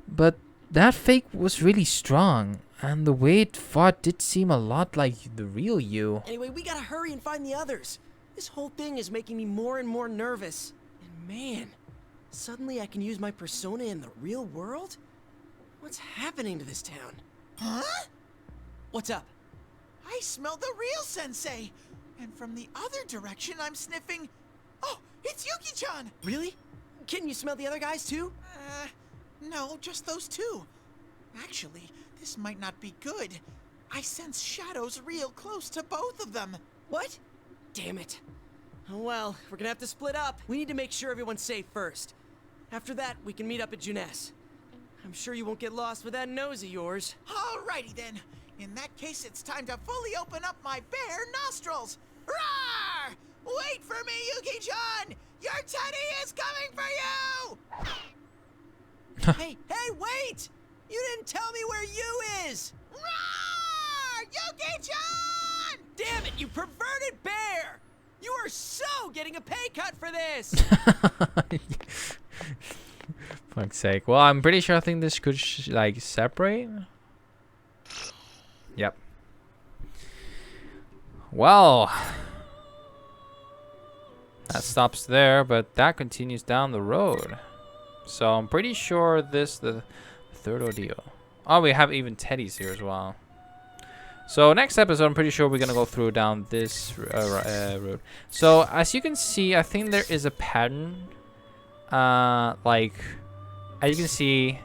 But that fake was really strong, and the way it fought did seem a lot like the real you. Anyway, we gotta hurry and find the others. This whole thing is making me more and more nervous. And man, suddenly I can use my persona in the real world? What's happening to this town? Huh? What's up? I smelled the real Sensei. And from the other direction, I'm sniffing... Oh, it's Yuki-chan! Really? Can you smell the other guys too? No, just those two. Actually, this might not be good. I sense shadows real close to both of them. What? Damn it. Oh well, we're gonna have to split up. We need to make sure everyone's safe first. After that, we can meet up at Juness. I'm sure you won't get lost with that nose of yours. Alrighty then. In that case, it's time to fully open up my bare nostrils. Roar! Wait for me, Yuki-chan! Your teddy is coming for you! Hey, wait! You didn't tell me where you is! Roar! Yuki-chan! Damn it, you perverted bear! You are so getting a pay cut for this! Fuck's sake. Well, I'm pretty sure I think this could like separate. Yep. Well, that stops there, but that continues down the road. So I'm pretty sure this the third ordeal. Oh, we have even Teddy's here as well. So next episode, I'm pretty sure we're gonna go through down this road. So as you can see, I think there is a pattern. Like, as you can see,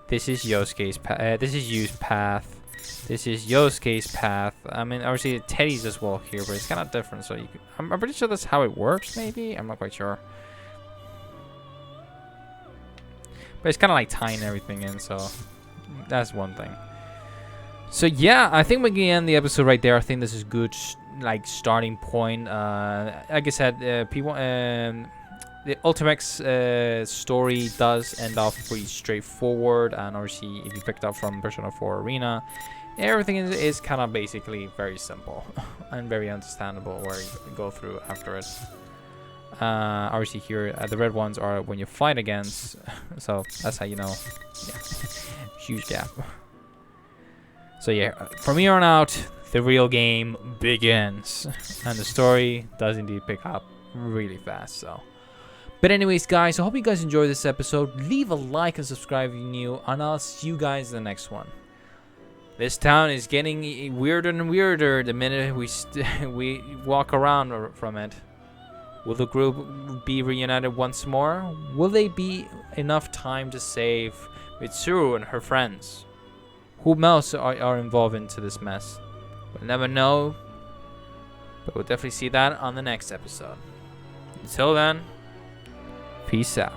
this is Yosuke's path. This is Yu's path. This is Yosuke's path. I mean, obviously Teddy's as well here, but it's kind of different. So you can, I'm pretty sure that's how it works. Maybe I'm not quite sure. But it's kind of like tying everything in, so that's one thing. So yeah, I think we can end the episode right there. I think this is good, like starting point. Like I said, P-1, the Ultimax story does end off pretty straightforward, and obviously, if you picked up from Persona 4 Arena, everything is kind of basically very simple and very understandable where you go through after it. Obviously here the red ones are when you fight against, so that's how you know. Yeah, huge gap. So yeah, from here on out, the real game begins, and the story does indeed pick up really fast. So, but anyways, guys, I hope you guys enjoyed this episode. Leave a like and subscribe if you're new, and I'll see you guys in the next one. This town is getting weirder and weirder the minute we walk around from it. Will the group be reunited once more? Will they be enough time to save Mitsuru and her friends? Who else are involved into this mess? We'll never know, but we'll definitely see that on the next episode. Until then, peace out.